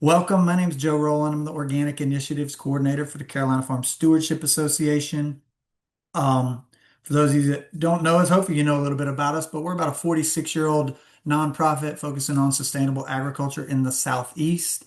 Welcome. My name is Joe Rowland. I'm the Organic Initiatives Coordinator for the Carolina Farm Stewardship Association. For those of you that don't know us, hopefully you know a little bit about us, but we're about a 46-year-old nonprofit focusing on sustainable agriculture in the Southeast.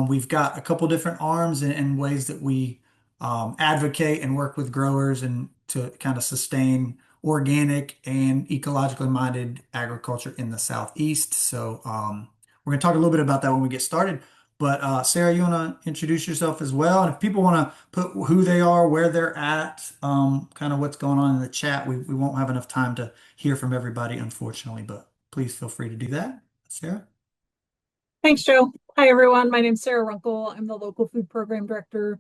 We've got a couple different arms and ways that we advocate and work with growers and to kind of sustain organic and ecologically minded agriculture in the Southeast. We're going to talk a little bit about that when we get started. But Sarah, you want to introduce yourself as well? And if people want to put who they are, where they're at, kind of what's going on in the chat, we won't have enough time to hear from everybody, unfortunately, but please feel free to do that. Sarah? Thanks, Joe. Hi, everyone. My name's Sarah Runkle. I'm the local food program director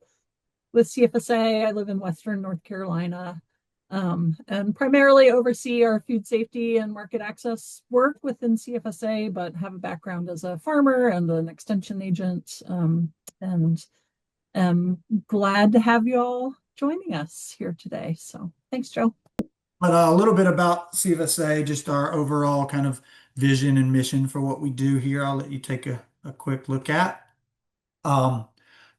with CFSA. I live in Western North Carolina, and primarily oversee our food safety and market access work within CFSA, but have a background as a farmer and an extension agent. And am glad to have you all joining us here today. So thanks, Joe. But a little bit about CFSA, just our overall kind of vision and mission for what we do here. I'll let you take a quick look at. Um,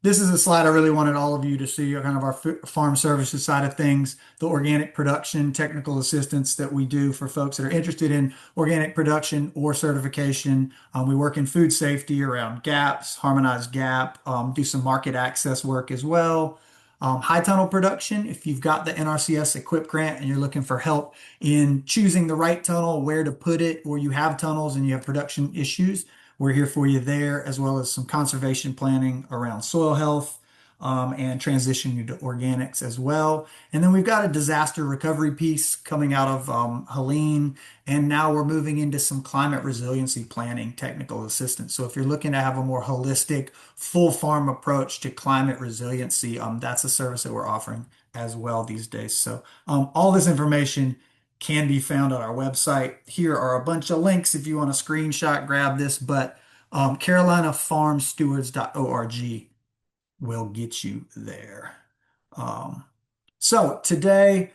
this is a slide I really wanted all of you to see, kind of our farm services side of things, the organic production, technical assistance that we do for folks that are interested in organic production or certification. We work in food safety around gaps, harmonized gap, do some market access work as well. High tunnel production, if you've got the NRCS equip grant and you're looking for help in choosing the right tunnel, where to put it, or you have tunnels and you have production issues, we're here for you there, as well as some conservation planning around soil health and transitioning to organics as well. And then we've got a disaster recovery piece coming out of Helene, and now we're moving into some climate resiliency planning technical assistance. So if you're looking to have a more holistic, full farm approach to climate resiliency, that's a service that we're offering as well these days. So all this information can be found on our website. Here are a bunch of links if you want to screenshot, grab this, but carolinafarmstewards.org will get you there. Um, so today,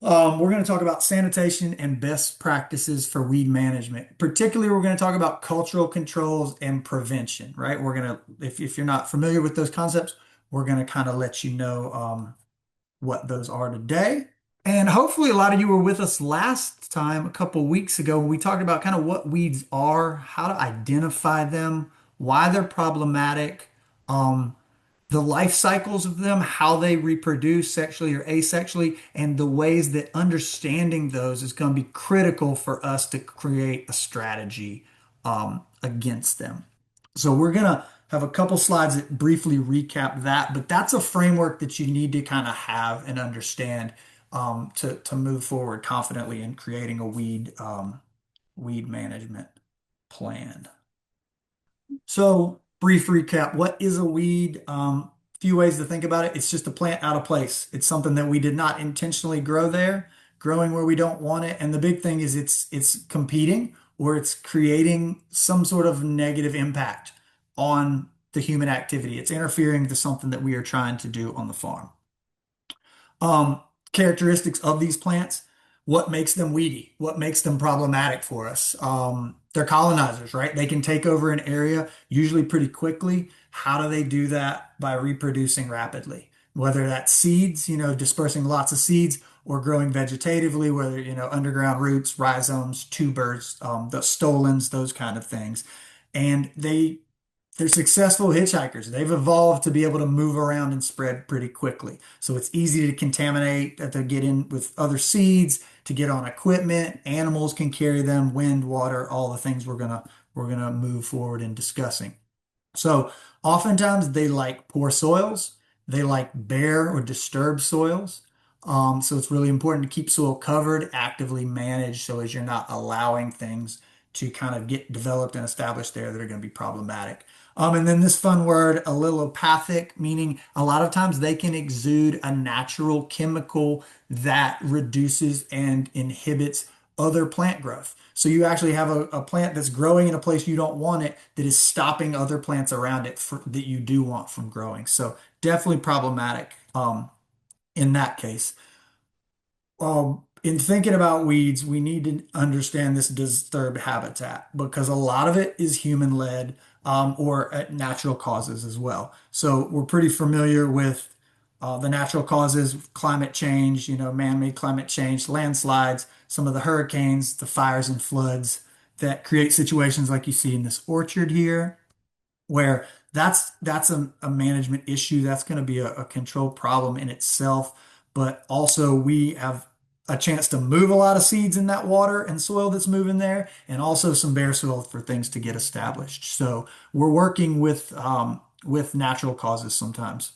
we're going to talk about sanitation and best practices for weed management. Particularly, we're going to talk about cultural controls and prevention, right? We're going to, if you're not familiar with those concepts, we're going to kind of let you know what those are today. And hopefully, a lot of you were with us last time, a couple weeks ago, when we talked about kind of what weeds are, how to identify them, why they're problematic, um, the life cycles of them, how they reproduce sexually or asexually, and the ways that understanding those is going to be critical for us to create a strategy against them. So we're going to have a couple slides that briefly recap that, but that's a framework that you need to kind of have and understand to move forward confidently in creating a weed management plan. So, brief recap. What is a weed? Few ways to think about it. It's just a plant out of place. It's something that we did not intentionally grow there, growing where we don't want it. And the big thing is it's competing or it's creating some sort of negative impact on the human activity. It's interfering with something that we are trying to do on the farm. Um, Characteristics of these plants, what makes them weedy, what makes them problematic for us. They're colonizers, right? They can take over an area usually pretty quickly. How do they do that? By reproducing rapidly, whether that's seeds, dispersing lots of seeds, or growing vegetatively, whether, underground roots, rhizomes, tubers, the stolons, those kind of things. And they're successful hitchhikers. They've evolved to be able to move around and spread pretty quickly. So it's easy to contaminate, to get in with other seeds, to get on equipment. Animals can carry them, wind, water, all the things we're gonna move forward in discussing. So oftentimes they like poor soils. They like bare or disturbed soils. So it's really important to keep soil covered, actively managed, so as you're not allowing things to kind of get developed and established there that are going to be problematic. And then this fun word, allelopathic, meaning a lot of times they can exude a natural chemical that reduces and inhibits other plant growth. So you actually have a plant that's growing in a place you don't want it that is stopping other plants around it that you do want from growing. So definitely problematic in that case. In thinking about weeds, we need to understand this disturbed habitat because a lot of it is human led. or natural causes as well. So we're pretty familiar with the natural causes, climate change, man-made climate change, landslides, some of the hurricanes, the fires and floods that create situations like you see in this orchard here where that's a management issue. That's going to be a control problem in itself. But also we have a chance to move a lot of seeds in that water and soil that's moving there, and also some bare soil for things to get established. So we're working with natural causes sometimes.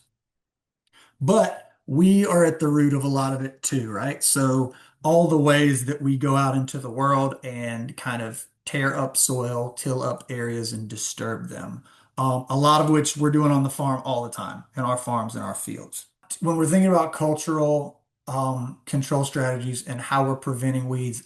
But we are at the root of a lot of it too, right? So all the ways that we go out into the world and kind of tear up soil, till up areas and disturb them. A lot of which we're doing on the farm all the time, in our farms and our fields. When we're thinking about cultural control strategies and how we're preventing weeds,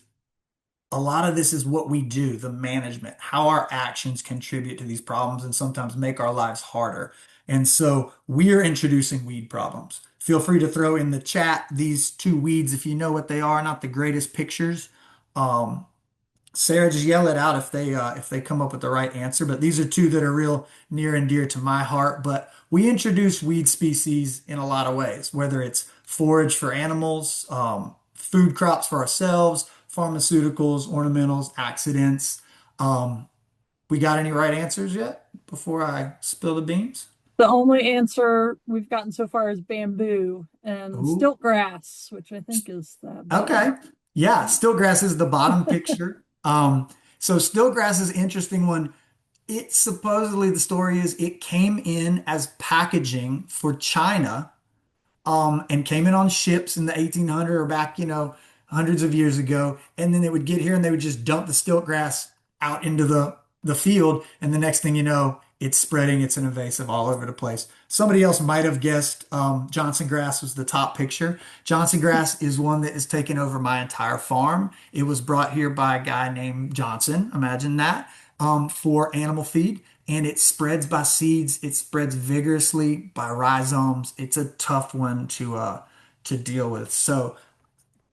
a lot of this is what we do, the management, how our actions contribute to these problems and sometimes make our lives harder. And so we're introducing weed problems. Feel free to throw in the chat these two weeds if you know what they are, not the greatest pictures. Um, Sarah, just yell it out if they come up with the right answer. But these are two that are real near and dear to my heart. But we introduce weed species in a lot of ways, whether it's forage for animals, food crops for ourselves, pharmaceuticals, ornamentals, accidents. Um, we got any right answers yet before I spill the beans? The only answer we've gotten so far is bamboo and Ooh, stilt grass, which I think is that okay. one. Yeah, stillgrass is the bottom picture. So stillgrass is an interesting one. It supposedly the story is it came in as packaging for China, and came in on ships in the 1800s or back, hundreds of years ago. And then they would get here and they would just dump the stilt grass out into the field. And the next thing you know, it's spreading. It's an invasive all over the place. Somebody else might have guessed Johnson grass was the top picture. Johnson grass is one that is taking over my entire farm. It was brought here by a guy named Johnson. Imagine that, for animal feed, and it spreads by seeds. It spreads vigorously by rhizomes. It's a tough one to deal with. So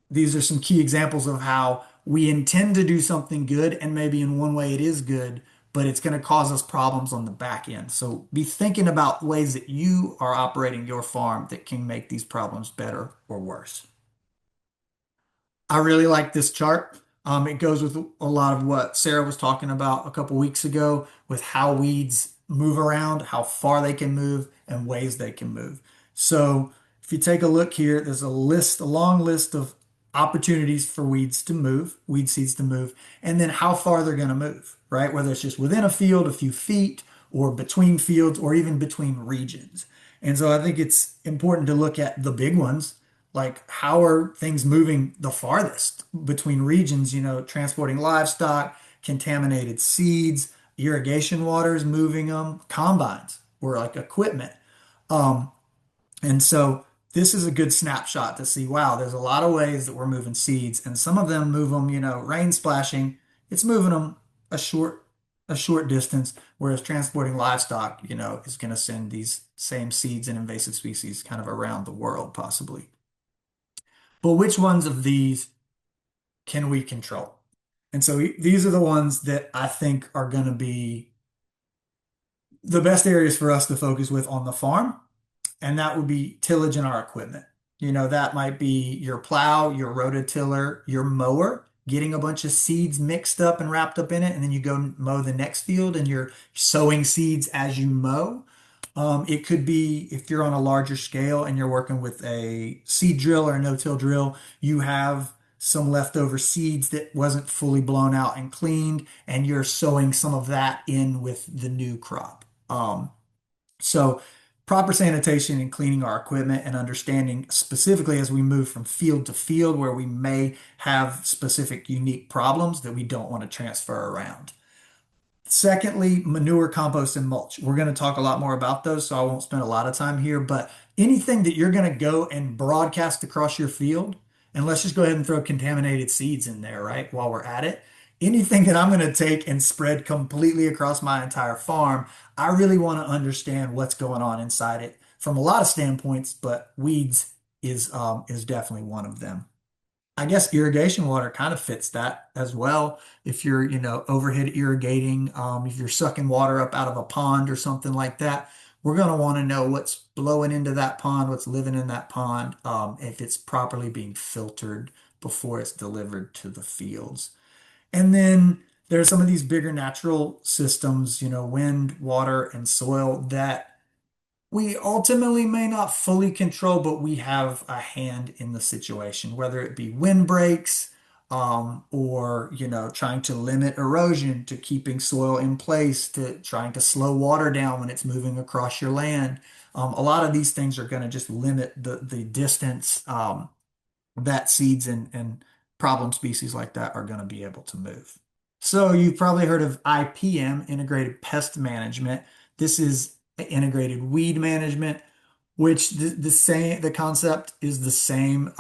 these are some key examples of how we intend to do something good, and maybe in one way it is good, but it's going to cause us problems on the back end. So be thinking about ways that you are operating your farm that can make these problems better or worse. I really like this chart. It goes with a lot of what Sarah was talking about a couple weeks ago with how weeds move around, how far they can move, and ways they can move. So if you take a look here, there's a long list of opportunities for weeds to move, weed seeds to move, and then how far they're going to move, right? Whether it's just within a field, a few feet, or between fields, or even between regions. And so I think it's important to look at the big ones, like how are things moving the farthest between regions, transporting livestock, contaminated seeds, irrigation waters moving them, combines or like equipment. Um, and so this is a good snapshot to see, wow, there's a lot of ways that we're moving seeds, and some of them move them, rain splashing, it's moving them a short a short distance, whereas transporting livestock, is going to send these same seeds and invasive species kind of around the world possibly. But which ones of these can we control? And so these are the ones that I think are going to be the best areas for us to focus with on the farm, and that would be tillage in our equipment. That might be your plow, your rototiller, your mower, getting a bunch of seeds mixed up and wrapped up in it, and then you go mow the next field and you're sowing seeds as you mow. It could be if you're on a larger scale and you're working with a seed drill or a no-till drill, you have some leftover seeds that wasn't fully blown out and cleaned, and you're sowing some of that in with the new crop. So proper sanitation and cleaning our equipment and understanding specifically as we move from field to field where we may have specific unique problems that we don't want to transfer around. Secondly, manure, compost, and mulch. We're going to talk a lot more about those, so I won't spend a lot of time here. But anything that you're going to go and broadcast across your field, and let's just go ahead and throw contaminated seeds in there, right, while we're at it. Anything that I'm going to take and spread completely across my entire farm, I really want to understand what's going on inside it from a lot of standpoints, but weeds is definitely one of them. I guess irrigation water kind of fits that as well. If you're, overhead irrigating, if you're sucking water up out of a pond or something like that, we're going to want to know what's blowing into that pond, what's living in that pond, if it's properly being filtered before it's delivered to the fields. And then there's some of these bigger natural systems, wind, water, and soil that we ultimately may not fully control, but we have a hand in the situation, whether it be windbreaks, or trying to limit erosion, to keeping soil in place, to trying to slow water down when it's moving across your land. A lot of these things are going to just limit the distance that seeds and problem species like that are going to be able to move. So you've probably heard of IPM, integrated pest management. This is integrated weed management, which the concept is the same.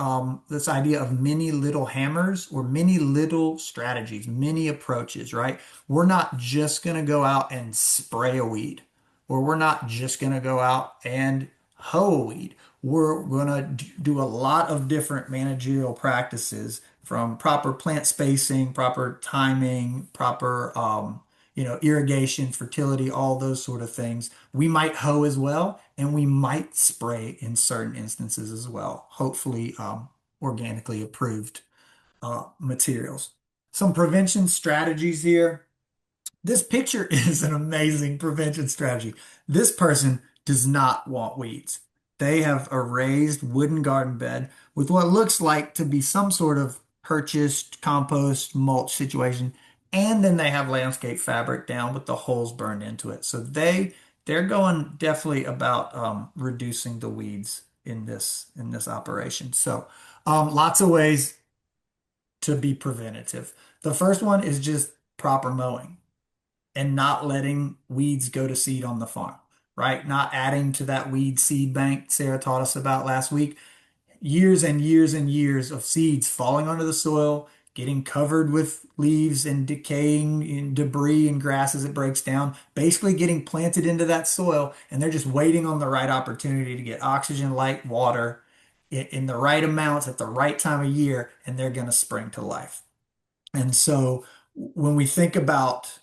This idea of many little hammers or many little strategies, many approaches, right? We're not just going to go out and spray a weed, or we're not just going to go out and hoe a weed. We're going to do a lot of different managerial practices, from proper plant spacing, proper timing, proper irrigation, fertility, all those sort of things. We might hoe as well, and we might spray in certain instances as well. Hopefully, organically approved materials. Some prevention strategies here. This picture is an amazing prevention strategy. This person does not want weeds. They have a raised wooden garden bed with what looks like to be some sort of purchased compost mulch situation. And then they have landscape fabric down with the holes burned into it. So they're going definitely about reducing the weeds in this operation. So lots of ways to be preventative. The first one is just proper mowing and not letting weeds go to seed on the farm, right? Not adding to that weed seed bank Sarah taught us about last week. Years and years and years of seeds falling onto the soil, getting covered with leaves and decaying and debris and grass as it breaks down, basically getting planted into that soil, and they're just waiting on the right opportunity to get oxygen, light, water in the right amounts at the right time of year, and they're going to spring to life. And so when we think about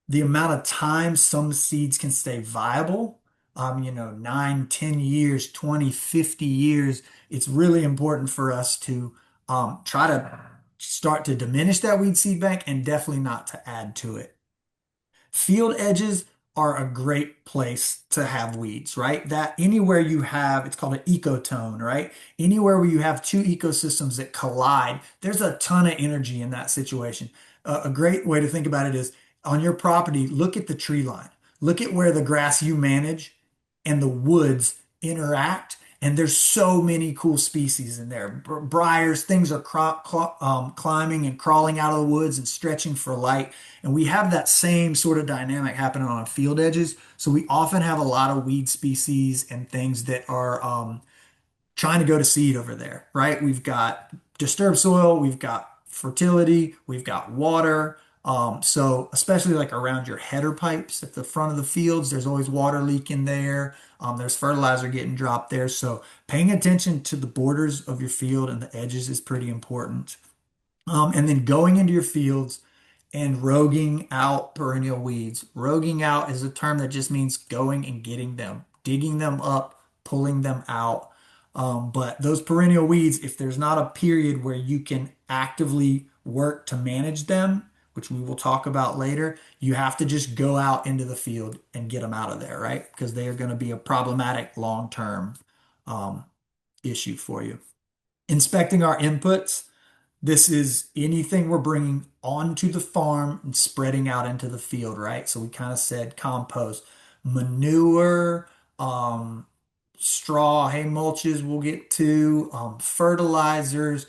the amount of time some seeds can stay viable, 9, 10 years, 20, 50 years, it's really important for us to try to start to diminish that weed seed bank and definitely not to add to it. Field edges are a great place to have weeds, right? That anywhere you have, it's called an ecotone, right? Anywhere where you have two ecosystems that collide, there's a ton of energy in that situation. A great way to think about it is on your property, look at the tree line. Look at where the grass you manage and the woods interact. And there's so many cool species in there. Briars, things are climbing and crawling out of the woods and stretching for light. And we have that same sort of dynamic happening on field edges. So we often have a lot of weed species and things that are trying to go to seed over there, right? We've got disturbed soil, we've got fertility, we've got water. So especially like around your header pipes at the front of the fields, there's always water leaking there. There's fertilizer getting dropped there. So paying attention to the borders of your field and the edges is pretty important. And then going into your fields and roguing out perennial weeds. Roguing out is a term that just means going and getting them, digging them up, pulling them out. But those perennial weeds, if there's not a period where you can actively work to manage them, which we will talk about later, you have to just go out into the field and get them out of there, right? Because they are going to be a problematic long-term um, issue for you. Inspecting our inputs. This is anything we're bringing onto the farm and spreading out into the field, right? So we kind of said compost, manure, straw, hay mulches we'll get to, fertilizers,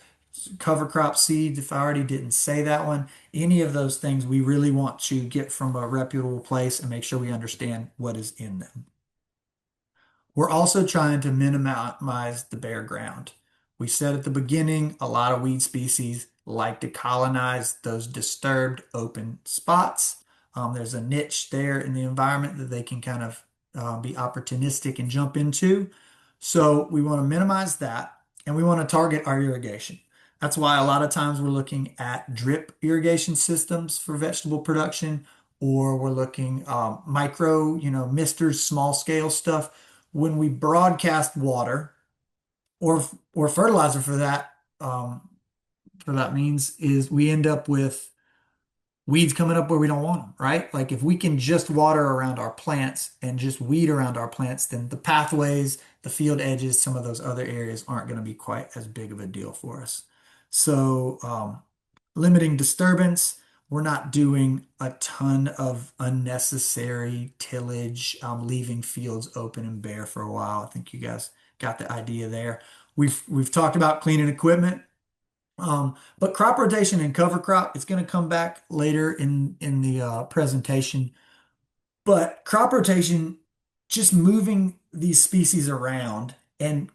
cover crop seeds, if I already didn't say that one. Any of those things we really want to get from a reputable place and make sure we understand what is in them. We're also trying to minimize the bare ground. We said at the beginning, a lot of weed species like to colonize those disturbed open spots. There's a niche there in the environment that they can kind of be opportunistic and jump into. So we want to minimize that, and we want to target our irrigation. That's why a lot of times we're looking at drip irrigation systems for vegetable production, or we're looking micro, misters, small scale stuff. When we broadcast water or fertilizer for that means is we end up with weeds coming up where we don't want them, right? Like if we can just water around our plants and just weed around our plants, then the pathways, the field edges, some of those other areas aren't going to be quite as big of a deal for us. So, limiting disturbance, we're not doing a ton of unnecessary tillage, leaving fields open and bare for a while. I think you guys got the idea there. We've talked about cleaning equipment. But crop rotation and cover crop, it's going to come back later in the presentation. But crop rotation, just moving these species around, and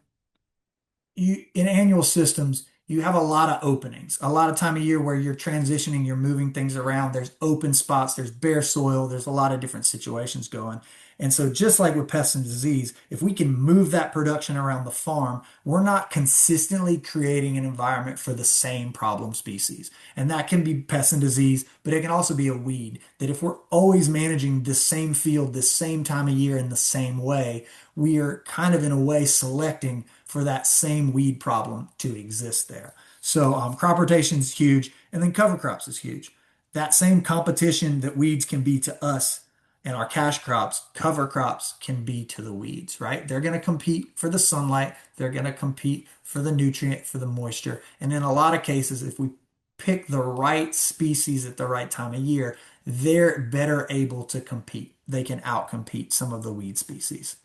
you in annual systems, you have a lot of openings, a lot of time of year where you're transitioning, you're moving things around. There's open spots, there's bare soil, there's a lot of different situations going. And so, just like with pests and disease, if we can move that production around the farm, we're not consistently creating an environment for the same problem species. And that can be pests and disease, but it can also be a weed. That if we're always managing the same field, the same time of year in the same way, we are kind of in a way selecting for that same weed problem to exist there. So crop rotation is huge, and then cover crops is huge. That same competition that weeds can be to us and our cash crops, cover crops can be to the weeds, right? They're going to compete for the sunlight, they're going to compete for the nutrient, for the moisture. And in a lot of cases, if we pick the right species at the right time of year, they're better able to compete. They can outcompete some of the weed species.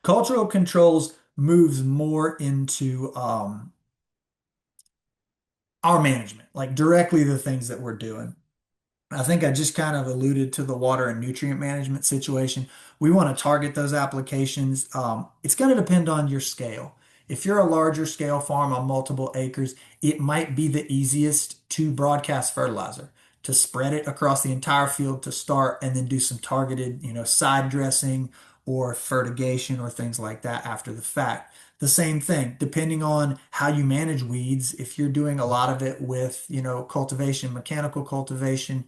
Cultural controls moves more into our management, like directly the things that we're doing. I think I just kind of alluded to the water and nutrient management situation. We want to target those applications. It's going to depend on your scale. If you're a larger scale farm on multiple acres, it might be the easiest to broadcast fertilizer, to spread it across the entire field to start and then do some targeted, side dressing or fertigation or things like that after the fact. The same thing, depending on how you manage weeds, if you're doing a lot of it with, cultivation, mechanical cultivation,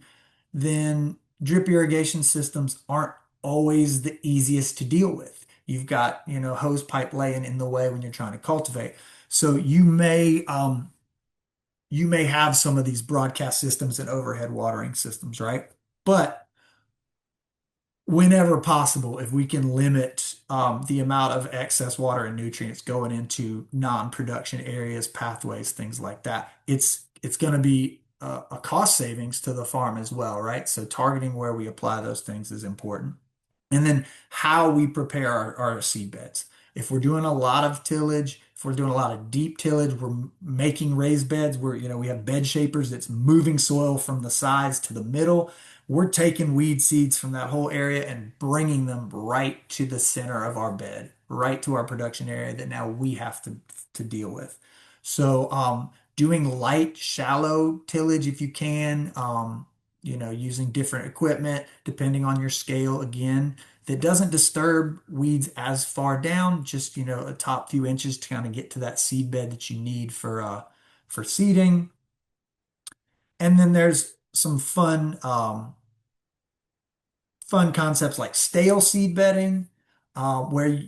then drip irrigation systems aren't always the easiest to deal with. You've got, hose pipe laying in the way when you're trying to cultivate. So you may have some of these broadcast systems and overhead watering systems, right? But whenever possible, if we can limit the amount of excess water and nutrients going into non-production areas, pathways, things like that, it's going to be a cost savings to the farm as well, right? So targeting where we apply those things is important. And then how we prepare our seed beds. If we're doing a lot of tillage, if we're doing a lot of deep tillage, we're making raised beds where, we have bed shapers that's moving soil from the sides to the middle. We're taking weed seeds from that whole area and bringing them right to the center of our bed, right to our production area that now we have to deal with. So, doing light, shallow tillage if you can, using different equipment depending on your scale again, that doesn't disturb weeds as far down, just, a top few inches to kind of get to that seed bed that you need for seeding. And then there's some fun concepts like stale seed bedding, where,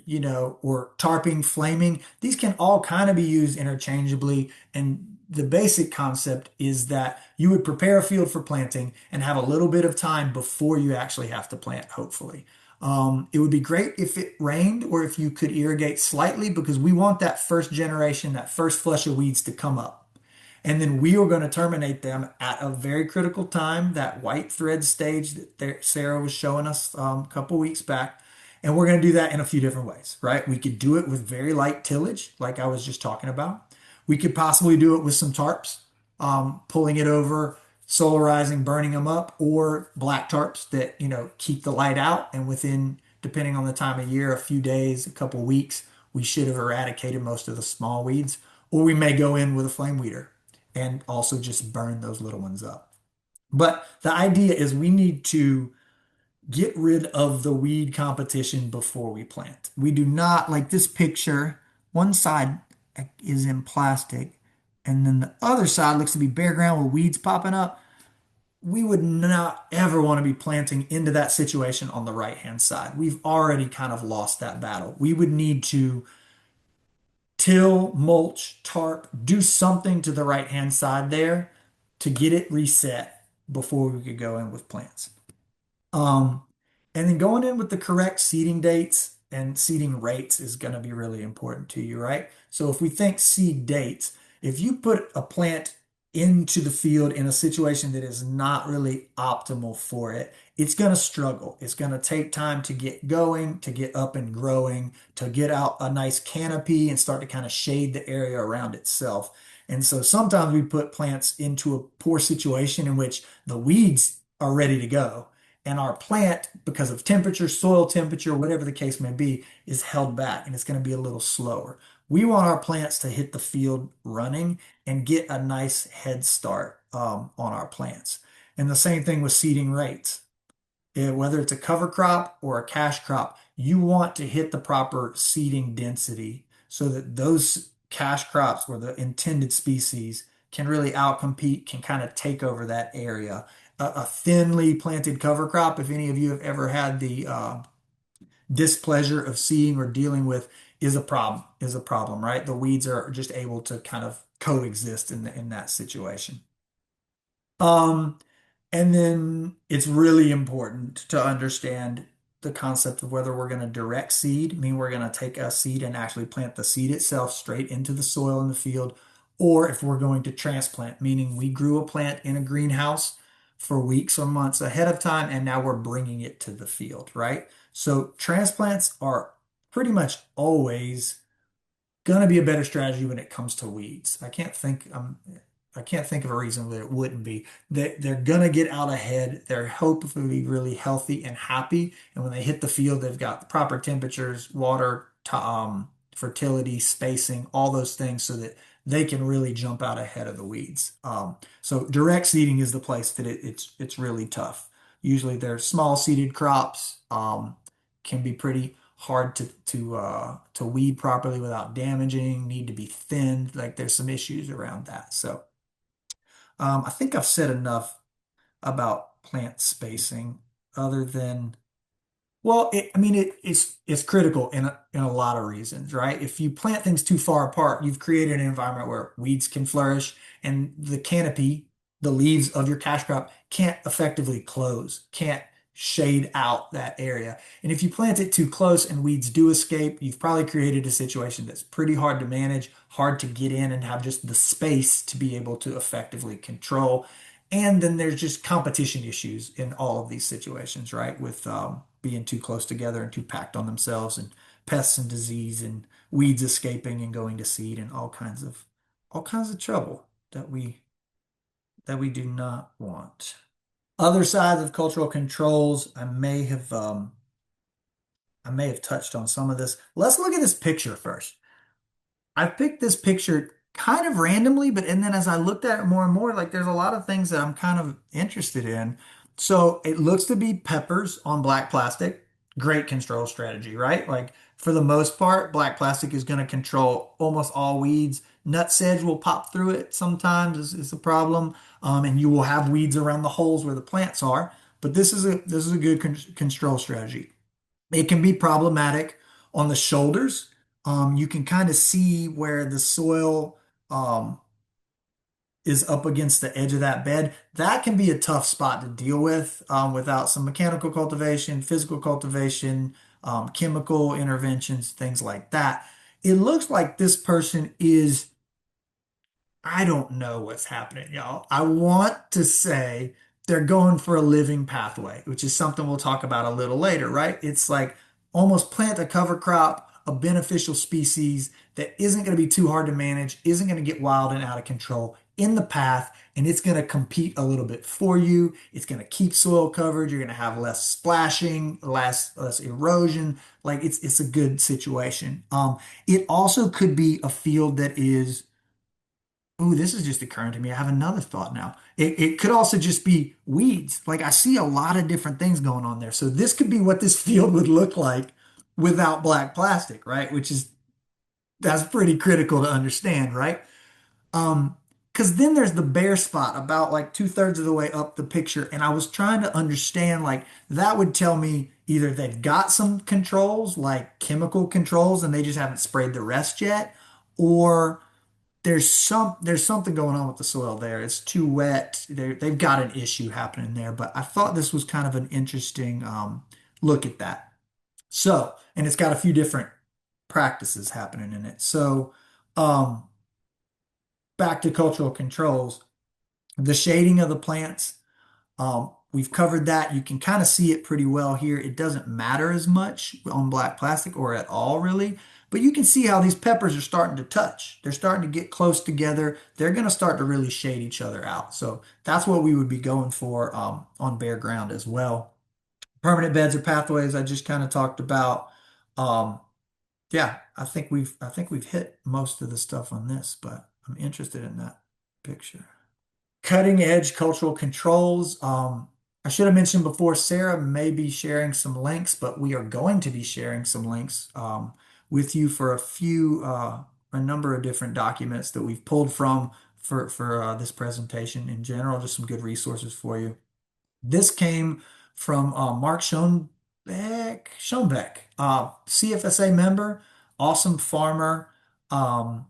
or tarping, flaming. These can all kind of be used interchangeably. And the basic concept is that you would prepare a field for planting and have a little bit of time before you actually have to plant, hopefully. It would be great if it rained or if you could irrigate slightly because we want that first generation, that first flush of weeds to come up. And then we are going to terminate them at a very critical time, that white thread stage that Sarah was showing us a couple weeks back. And we're going to do that in a few different ways, right? We could do it with very light tillage, like I was just talking about. We could possibly do it with some tarps, pulling it over, solarizing, burning them up, or black tarps that, keep the light out. And within, depending on the time of year, a few days, a couple weeks, we should have eradicated most of the small weeds. Or we may go in with a flame weeder and also just burn those little ones up. But the idea is we need to get rid of the weed competition before we plant. We do not like this picture. One side is in plastic. and then the other side looks to be bare ground with weeds popping up, we would not ever want to be planting into that situation on the right-hand side. We've already kind of lost that battle. We would need to till, mulch, tarp, do something to the right-hand side there to get it reset before we could go in with plants. Um, and then going in with the correct seeding dates and seeding rates is going to be really important to you, right? So if we think seed dates, if you put a plant into the field in a situation that is not really optimal for it, it's going to struggle. It's going to take time to get going, to get up and growing, to get out a nice canopy and start to kind of shade the area around itself. And so sometimes we put plants into a poor situation in which the weeds are ready to go and our plant, because of temperature, soil temperature, whatever the case may be, is held back and it's going to be a little slower. We want our plants to hit the field running and get a nice head start on our plants. And the same thing with seeding rates. Whether it's a cover crop or a cash crop, you want to hit the proper seeding density so that those cash crops or the intended species can really outcompete, can kind of take over that area. A thinly planted cover crop, if any of you have ever had the displeasure of seeing or dealing with, is a problem, right? The weeds are just able to kind of coexist in that situation. Um, and then it's really important to understand the concept of whether we're going to direct seed, mean we're going to take a seed and actually plant the seed itself straight into the soil in the field, or if we're going to transplant, meaning we grew a plant in a greenhouse for weeks or months ahead of time, and now we're bringing it to the field, right? So transplants are pretty much always gonna be a better strategy when it comes to weeds. I can't think of a reason that it wouldn't be. They're gonna get out ahead. They're hopefully really healthy and happy. And when they hit the field, they've got the proper temperatures, water, fertility, spacing, all those things so that they can really jump out ahead of the weeds. So direct seeding is the place that it's really tough. Usually they're small seeded crops, can be pretty hard to weed properly without damaging, need to be thinned. Like there's some issues around that. So I think I've said enough about plant spacing other than well, I mean, it's critical in a lot of reasons, right? If you plant things too far apart, you've created an environment where weeds can flourish, and the canopy, the leaves of your cash crop, can't effectively close, can't shade out that area. And if you plant it too close and weeds do escape, you've probably created a situation that's pretty hard to manage, hard to get in and have just the space to be able to effectively control. And then there's just competition issues in all of these situations, right? With being too close together and too packed on themselves, and pests and disease and weeds escaping and going to seed and all kinds of trouble that we do not want. Other sides of cultural controls, I may have touched on some of this. Let's look at this picture first. I picked this picture kind of randomly, but and then as I looked at it more and more, like there's a lot of things that I'm kind of interested in. So it looks to be peppers on black plastic. Great control strategy, right? Like for the most part, black plastic is going to control almost all weeds. Nut sedge will pop through it sometimes is a problem, and you will have weeds around the holes where the plants are. But this is a good control strategy. It can be problematic on the shoulders. You can kind of see where the soil is up against the edge of that bed. That can be a tough spot to deal with without some mechanical cultivation, physical cultivation, chemical interventions, things like that. It looks like this person is I don't know what's happening, y'all. I want to say they're going for a living pathway, which is something we'll talk about a little later, right? It's like almost plant a cover crop, a beneficial species that isn't going to be too hard to manage, isn't going to get wild and out of control in the path, and it's going to compete a little bit for you. It's going to keep soil covered. You're going to have less splashing, less erosion. Like it's a good situation. It also could be a field that is Ooh, this is just occurring to me. I have another thought now. It could also just be weeds. Like I see a lot of different things going on there. So this could be what this field would look like without black plastic, right? Which is that's pretty critical to understand, right? Um, because then there's the bare spot about like two-thirds of the way up the picture, and I was trying to understand like that would tell me either they've got some controls, like chemical controls, and they just haven't sprayed the rest yet, or there's something going on with the soil there. It's too wet. They've got an issue happening there. But I thought this was kind of an interesting look at that. So, and it's got a few different practices happening in it. So, um, back to cultural controls, the shading of the plants. We've covered that. You can kind of see it pretty well here. It doesn't matter as much on black plastic or at all really, but you can see how these peppers are starting to touch. They're starting to get close together. They're going to start to really shade each other out. So that's what we would be going for on bare ground as well. Permanent beds or pathways, I just kind of talked about. Um, yeah, I think we've hit most of the stuff on this, but I'm interested in that picture. Cutting edge cultural controls. I should have mentioned before, Sarah may be sharing some links, but we are going to be sharing some links with you for a number of different documents that we've pulled from for this presentation in general, just some good resources for you. This came from Mark Schoenbeck, CFSA member, awesome farmer. Um,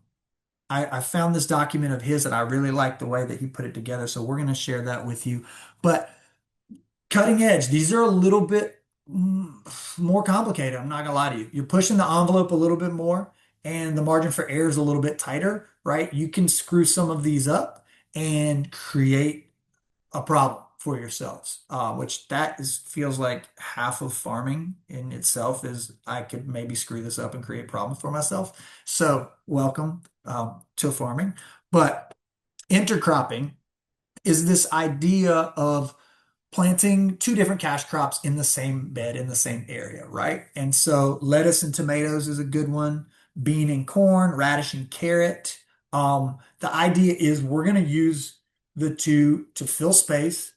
I found this document of his and I really like the way that he put it together. So we're going to share that with you. But cutting edge, these are a little bit more complicated. I'm not going to lie to you. You're pushing the envelope a little bit more and the margin for error is a little bit tighter, right? You can screw some of these up and create a problem for yourselves, which that is feels like half of farming in itself is I could maybe screw this up and create problems for myself. So welcome to farming. But intercropping is this idea of planting two different cash crops in the same bed in the same area, right? And so lettuce and tomatoes is a good one, bean and corn, radish and carrot. The idea is we're going to use the two to fill space,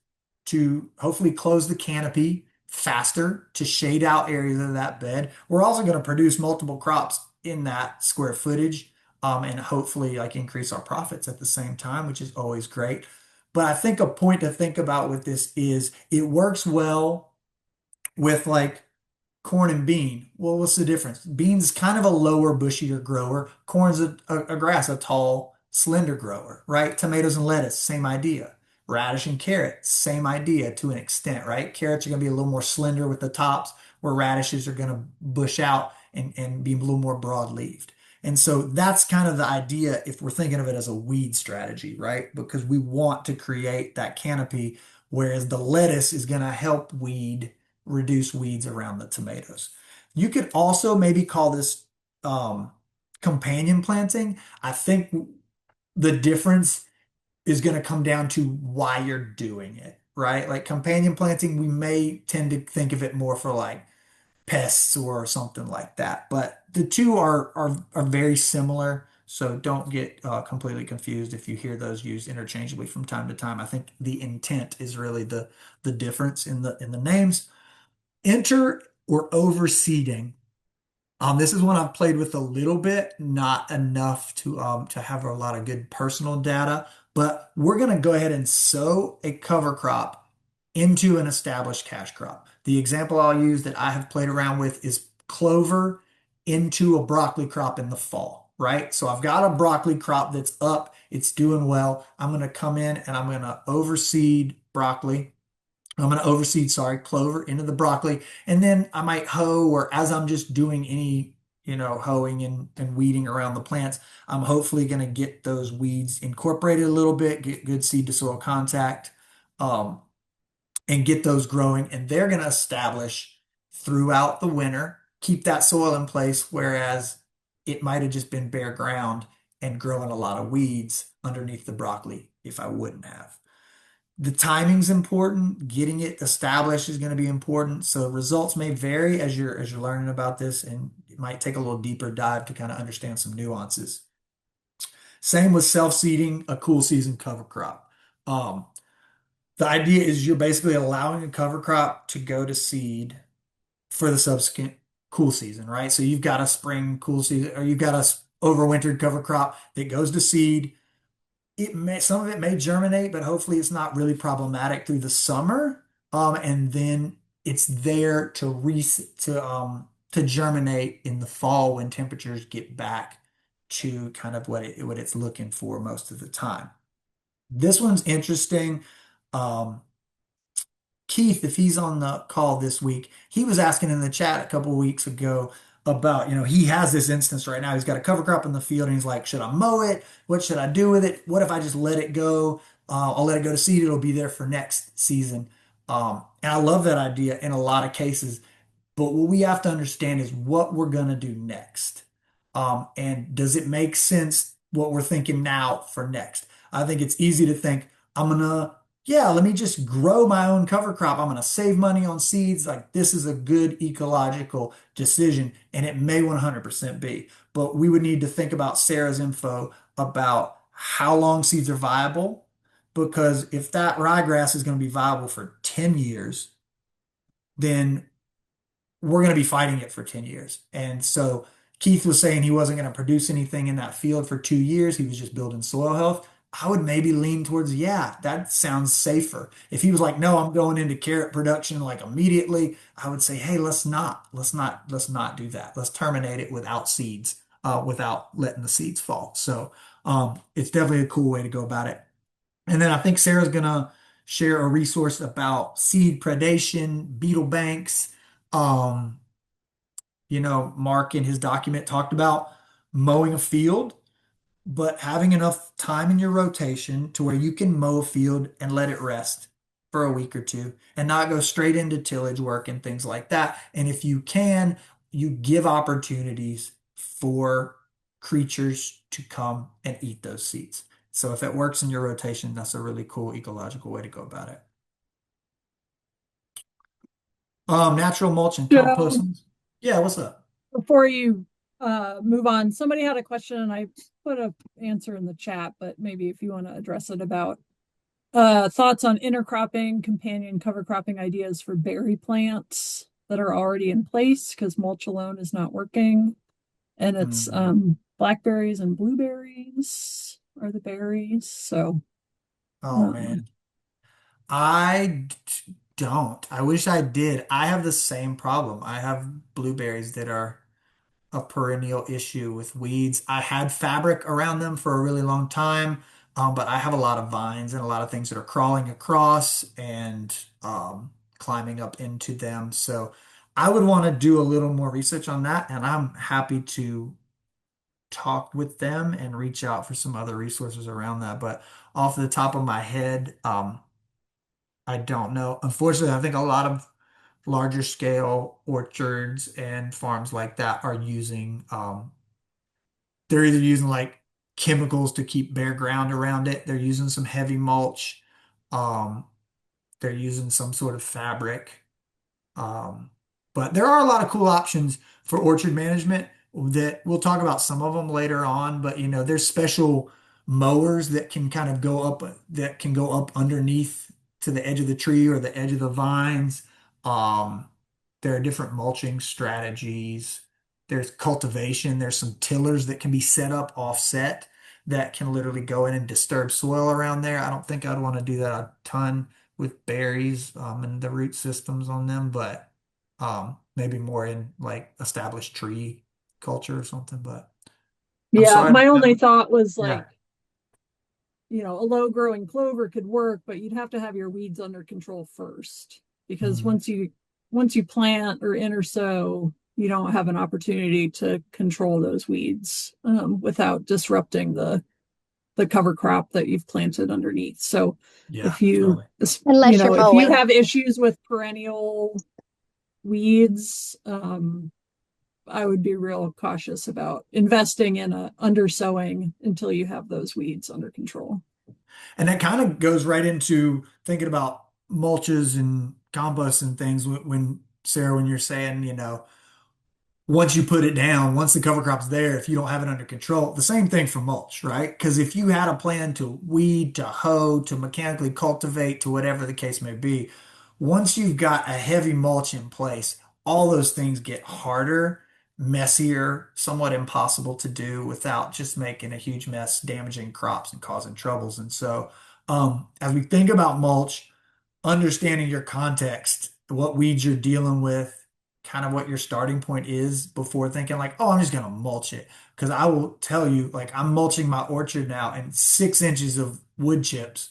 to hopefully close the canopy faster, to shade out areas of that bed. We're also going to produce multiple crops in that square footage, and hopefully like increase our profits at the same time, which is always great. But I think a point to think about with this is it works well with like corn and bean. Well, what's the difference? Beans is kind of a lower, bushier grower. Corn's a grass, a tall, slender grower, right? Tomatoes and lettuce, same idea. Radish and carrot, same idea to an extent, right? Carrots are going to be a little more slender with the tops, where radishes are going to bush out and be a little more broad-leaved. And so that's kind of the idea if we're thinking of it as a weed strategy, right? Because we want to create that canopy, whereas the lettuce is going to help reduce weeds around the tomatoes. You could also maybe call this um, companion planting. I think the difference is going to come down to why you're doing it, right? Like companion planting, we may tend to think of it more for like pests or something like that. But the two are very similar. So don't get completely confused if you hear those used interchangeably from time to time. I think the intent is really the difference in the names. Enter or overseeding. This is one I've played with a little bit, not enough to have a lot of good personal data, but we're gonna go ahead and sow a cover crop into an established cash crop. The example I'll use that I have played around with is clover into a broccoli crop in the fall, right? So I've got a broccoli crop that's up, it's doing well. I'm gonna come in and I'm gonna overseed broccoli. I'm going to overseed, sorry, clover into the broccoli. And then I might hoe, or as I'm just doing any, hoeing and weeding around the plants, I'm hopefully going to get those weeds incorporated a little bit, get good seed to soil contact, um, and get those growing. And they're going to establish throughout the winter, keep that soil in place, whereas it might have just been bare ground and growing a lot of weeds underneath the broccoli if I wouldn't have. The timing's important. Getting it established is going to be important. So results may vary as you're learning about this, and it might take a little deeper dive to kind of understand some nuances. Same with self-seeding a cool season cover crop. Um, the idea is you're basically allowing a cover crop to go to seed for the subsequent cool season, right? So you've got a spring cool season, or you've got a overwintered cover crop that goes to seed. it may, some of it may germinate, but hopefully it's not really problematic through the summer. And then it's there to germinate in the fall when temperatures get back to kind of what it's looking for most of the time. This one's interesting. Um, Keith, if he's on the call this week, he was asking in the chat a couple of weeks ago about, he has this instance right now. He's got a cover crop in the field and he's like, should I mow it? What should I do with it? What if I just let it go? I'll let it go to seed. It'll be there for next season. And I love that idea in a lot of cases. But what we have to understand is what we're going to do next. And does it make sense what we're thinking now for next? I think it's easy to think, yeah, let me just grow my own cover crop. I'm going to save money on seeds. Like this is a good ecological decision, and it may 100% be. But we would need to think about Sarah's info about how long seeds are viable, because if that ryegrass is going to be viable for 10 years, then we're going to be fighting it for 10 years. And so Keith was saying he wasn't going to produce anything in that field for 2 years. He was just building soil health. I would maybe lean towards, yeah, that sounds safer. If he was like, no, I'm going into carrot production like immediately, I would say, hey, let's not do that. Let's terminate it without seeds, without letting the seeds fall. So it's definitely a cool way to go about it. And then I think Sarah's gonna share a resource about seed predation, beetle banks. Um, Mark in his document talked about mowing a field, but having enough time in your rotation to where you can mow a field and let it rest for a week or two and not go straight into tillage work and things like that. And if you can, you give opportunities for creatures to come and eat those seeds. So if it works in your rotation, that's a really cool ecological way to go about it. Natural mulch and Joe, composting. Yeah, what's up? before you move on, somebody had a question and I put a answer in the chat, but maybe if you want to address it about thoughts on intercropping, companion cover cropping ideas for berry plants that are already in place because mulch alone is not working. And it's Mhm. blackberries and blueberries are the berries. So Oh um, man. Don't. I wish I did. I have the same problem. I have blueberries that are a perennial issue with weeds. I had fabric around them for a really long time, but I have a lot of vines and a lot of things that are crawling across and climbing up into them. So I would want to do a little more research on that, and I'm happy to talk with them and reach out for some other resources around that. But off the top of my head, I don't know. Unfortunately, I think a lot of larger scale orchards and farms like that are using they're either using like chemicals to keep bare ground around it. They're using some heavy mulch. Um, they're using some sort of fabric. Um, but there are a lot of cool options for orchard management that we'll talk about some of them later on. But there's special mowers that can kind of go up underneath to the edge of the tree or the edge of the vines. Um, there are different mulching strategies. There's cultivation. There's some tillers that can be set up offset that can literally go in and disturb soil around there. I don't think I'd want to do that a ton with berries and the root systems on them, but maybe more in like established tree culture or something. But I'm yeah, sorry. my only thought was Yeah. like, a low growing clover could work, but you'd have to have your weeds under control first because Mm, once you plant or intersow, you don't have an opportunity to control those weeds without disrupting the cover crop that you've planted underneath. So yeah, if you totally. you Unless you're know if you mowing. have issues with perennial weeds, I would be real cautious about investing in a undersowing until you have those weeds under control. And that kind of goes right into thinking about mulches and compost and things when Sarah, when you're saying, once you put it down, once the cover crop's there, if you don't have it under control, the same thing for mulch, right? Because if you had a plan to weed, to hoe, to mechanically cultivate, to whatever the case may be, once you've got a heavy mulch in place, all those things get harder messier, somewhat impossible to do without just making a huge mess, damaging crops and causing troubles. And so, as we think about mulch, understanding your context, what weeds you're dealing with, kind of what your starting point is before thinking like, oh, I'm just gonna mulch it. Because I will tell you, like I'm mulching my orchard now, and 6 inches of wood chips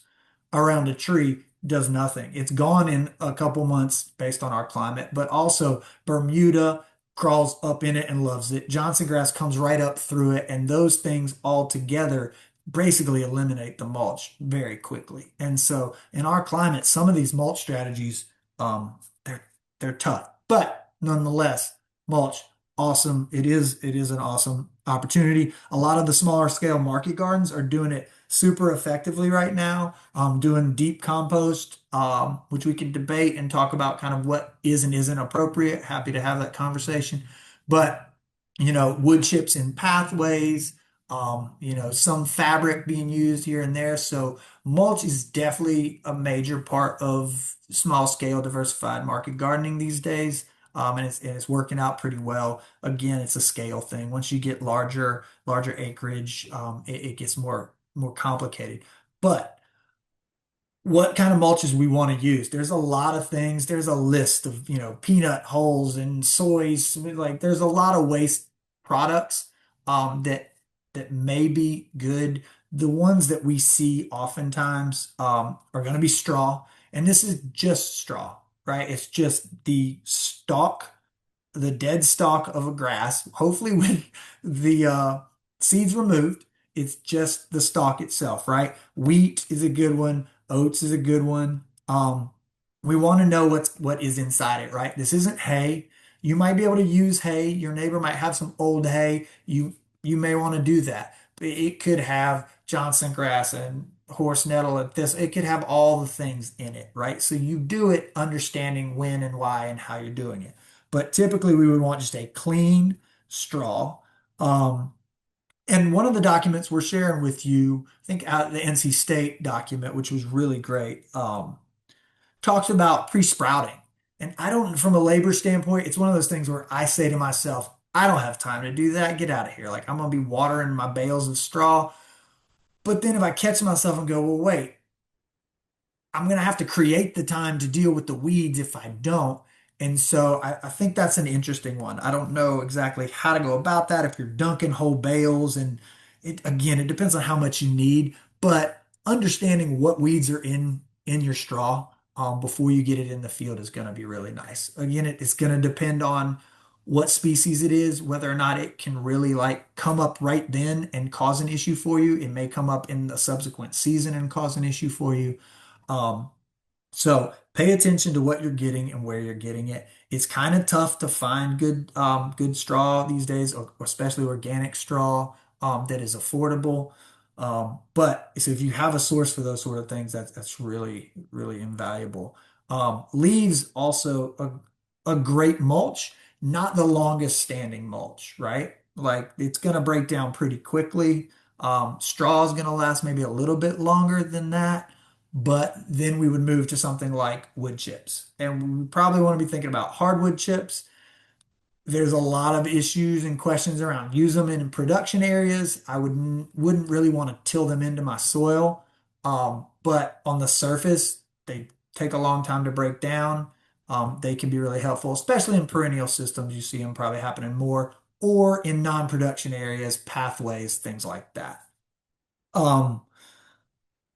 around a tree does nothing. It's gone in a couple months based on our climate, but also Bermuda crawls up in it and loves it. Johnson grass comes right up through it, and those things all together basically eliminate the mulch very quickly. And so in our climate, some of these mulch strategies, um, they're they're tough, but nonetheless, mulch, awesome. It is an awesome opportunity. A lot of the smaller scale market gardens are doing it super effectively right now. Doing deep compost, which we can debate and talk about kind of what is and isn't appropriate. Happy to have that conversation. But wood chips in pathways, some fabric being used here and there. So mulch is definitely a major part of small scale diversified market gardening these days. And it's working out pretty well. Again, it's a scale thing. Once you get larger acreage, it gets more complicated. But what kind of mulches we want to use. There's a lot of things. There's a list of, peanut hulls and soys. Like there's a lot of waste products that may be good. The ones that we see oftentimes are going to be straw, and this is just straw, right? It's just the dead stalk of a grass, hopefully with the seeds removed. It's just the stalk itself, right? Wheat is a good one. Oats is a good one. We want to know what is inside it, right? This isn't hay. You might be able to use hay. Your neighbor might have some old hay. You may want to do that. But it could have Johnson grass and horse nettle and this. It could have all the things in it, right? So you do it understanding when and why and how you're doing it. But typically we would want just a clean straw. Um, and one of the documents we're sharing with you, I think out the NC State document, which was really great, talks about pre-sprouting. And I don't, from a labor standpoint, it's one of those things where I say to myself, I don't have time to do that. Get out of here. Like I'm gonna be watering my bales of straw. But then if I catch myself and go, well, wait, I'm going to have to create the time to deal with the weeds if I don't. And so I think that's an interesting one. I don't know exactly how to go about that if you're dunking whole bales. And it depends on how much you need, but understanding what weeds are in your straw before you get it in the field is going to be really nice. Again, it's going to depend on what species it is, whether or not it can really like come up right then and cause an issue for you. It may come up in the subsequent season and cause an issue for you. Um, so pay attention to what you're getting and where you're getting it. It's kind of tough to find good straw these days, or especially organic straw that is affordable. But so if you have a source for those sort of things, that's really, really invaluable. Leaves also a great mulch, not the longest standing mulch, right? Like it's going to break down pretty quickly. Straw is going to last maybe a little bit longer than that. But then we would move to something like wood chips. And we probably want to be thinking about hardwood chips. There's a lot of issues and questions around use them in production areas. I wouldn't really want to till them into my soil. But on the surface, they take a long time to break down. They can be really helpful, especially in perennial systems. You see them probably happening more, or in non-production areas, pathways, things like that. Um,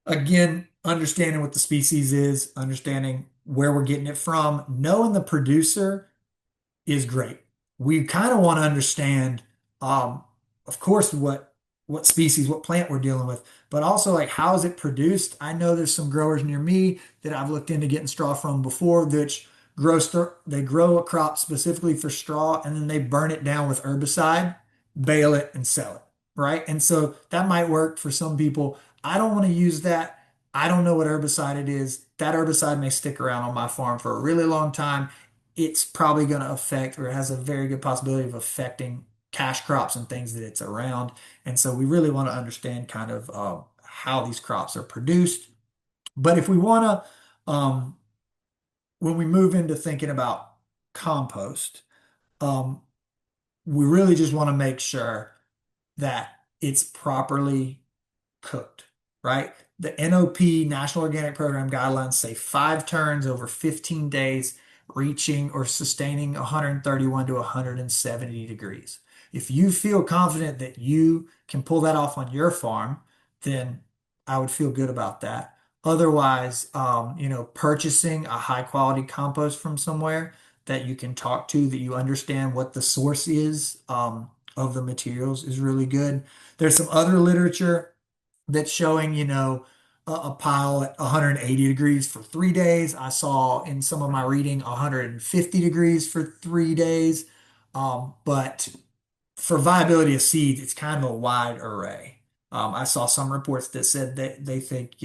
Again, understanding what the species is, understanding where we're getting it from, knowing the producer is great. We kind of want to understand, um, of course, what species, what plant we're dealing with, but also like how is it produced? I know there's some growers near me that I've looked into getting straw from before, which they grow a crop specifically for straw and then they burn it down with herbicide, bale it, and sell it, right? And so that might work for some people. I don't want to use that. I don't know what herbicide it is. That herbicide may stick around on my farm for a really long time. It's probably going to affect, or has a very good possibility of affecting cash crops and things that it's around. And so we really want to understand kind of how these crops are produced. But if we want to, when we move into thinking about compost, um, we really just want to make sure that it's properly cooked, right? The NOP, National Organic Program guidelines say 5 turns over 15 days, reaching or sustaining 131 to 170 degrees. If you feel confident that you can pull that off on your farm, then I would feel good about that. Otherwise, purchasing a high quality compost from somewhere that you can talk to, that you understand what the source is, of the materials is really good. There's some other literature that's showing, a pile at 180 degrees for 3 days. I saw in some of my reading 150 degrees for 3 days. But for viability of seeds, it's kind of a wide array. I saw some reports that said that they think,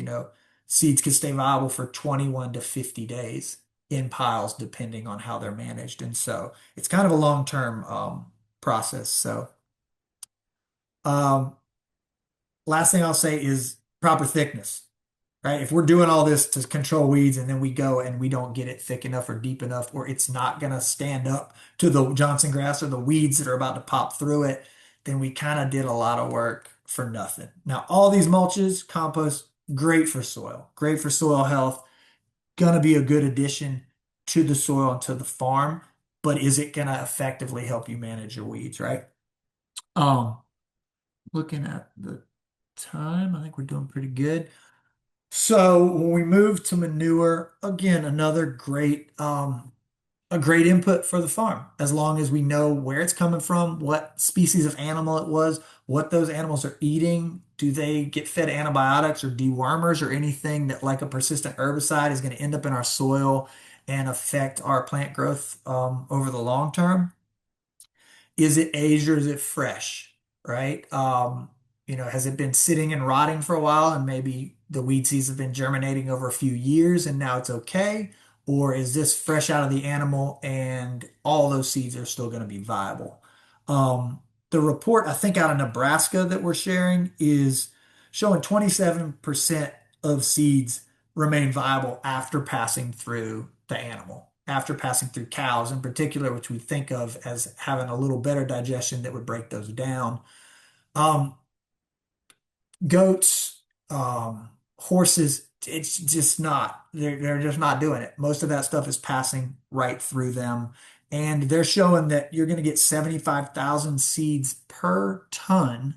seeds could stay viable for 21 to 50 days in piles, depending on how they're managed. And so it's kind of a long-term process. So, um, last thing I'll say is proper thickness, right? If we're doing all this to control weeds and then we go and we don't get it thick enough or deep enough, or it's not going to stand up to the Johnson grass or the weeds that are about to pop through it, then we kind of did a lot of work for nothing. Now, all these mulches, compost, great for soil health, going to be a good addition to the soil and to the farm, but is it going to effectively help you manage your weeds, right? Um, Looking at the time, I think we're doing pretty good. So when we move to manure, again, another a great input for the farm, as long as we know where it's coming from, what species of animal it was, what those animals are eating. Do they get fed antibiotics or dewormers or anything that, like a persistent herbicide, is going to end up in our soil and affect our plant growth over the long term? Is it aged or is it fresh, right? Has it been sitting and rotting for a while and maybe the weed seeds have been germinating over a few years and now it's okay? Or is this fresh out of the animal and all those seeds are still going to be viable? Um, the report, I think, out of Nebraska that we're sharing is showing 27% of seeds remain viable after passing through the animal, after passing through cows in particular, which we think of as having a little better digestion that would break those down. Um, Goats, horses, it's just not, they're just not doing it. Most of that stuff is passing right through them. And they're showing that you're going to get 75,000 seeds per ton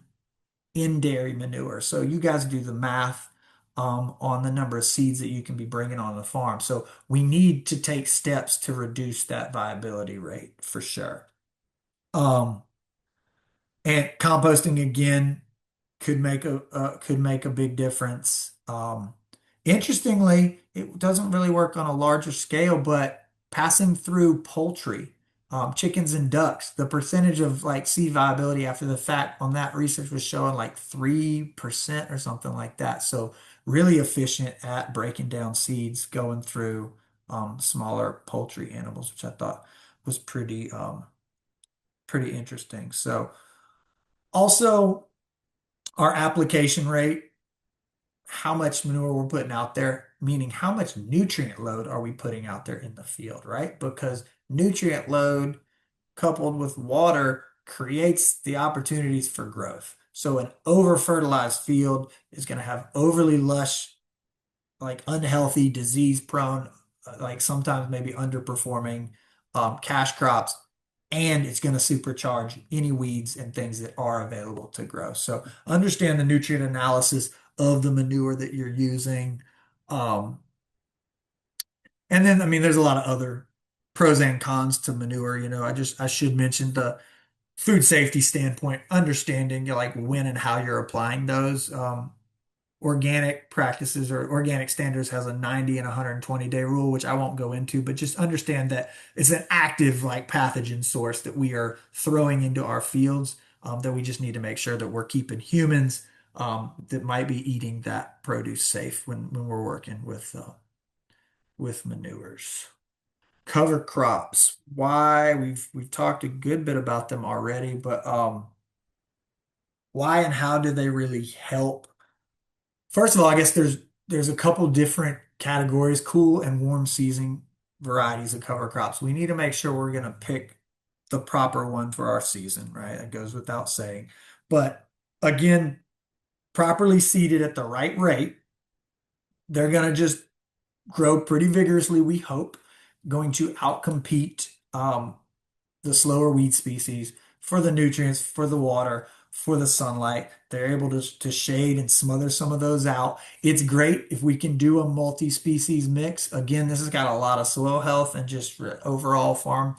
in dairy manure. So you guys do the math on the number of seeds that you can be bringing on the farm. So we need to take steps to reduce that viability rate for sure. Um, and composting again could make a big difference. Interestingly, it doesn't really work on a larger scale, but passing through poultry, chickens and ducks, the percentage of like seed viability after the fact on that research was showing like 3% or something like that. So really efficient at breaking down seeds going through smaller poultry animals, which I thought was pretty interesting. So also our application rate, how much manure we're putting out there, meaning how much nutrient load are we putting out there in the field, right? Because nutrient load coupled with water creates the opportunities for growth. So an over fertilized field is going to have overly lush, like unhealthy, disease prone, like sometimes maybe underperforming cash crops, and it's going to supercharge any weeds and things that are available to grow. So understand the nutrient analysis of the manure that you're using. Um, and then, I mean, there's a lot of other pros and cons to manure. I should mention the food safety standpoint, understanding like when and how you're applying those. Organic practices or organic standards has a 90 and 120-day rule, which I won't go into, but just understand that it's an active like pathogen source that we are throwing into our fields, that we just need to make sure that we're keeping humans that might be eating that produce safe when we're working with manures. Cover crops. Why? We've talked a good bit about them already, but why and how do they really help? First of all, I guess there's a couple different categories, cool and warm season varieties of cover crops. We need to make sure we're going to pick the proper one for our season, right? That goes without saying. But again, properly seeded at the right rate, they're going to just grow pretty vigorously, we hope, going to outcompete the slower weed species for the nutrients, for the water, for the sunlight. They're able to shade and smother some of those out. It's great if we can do a multi-species mix. Again, this has got a lot of soil health and just overall farm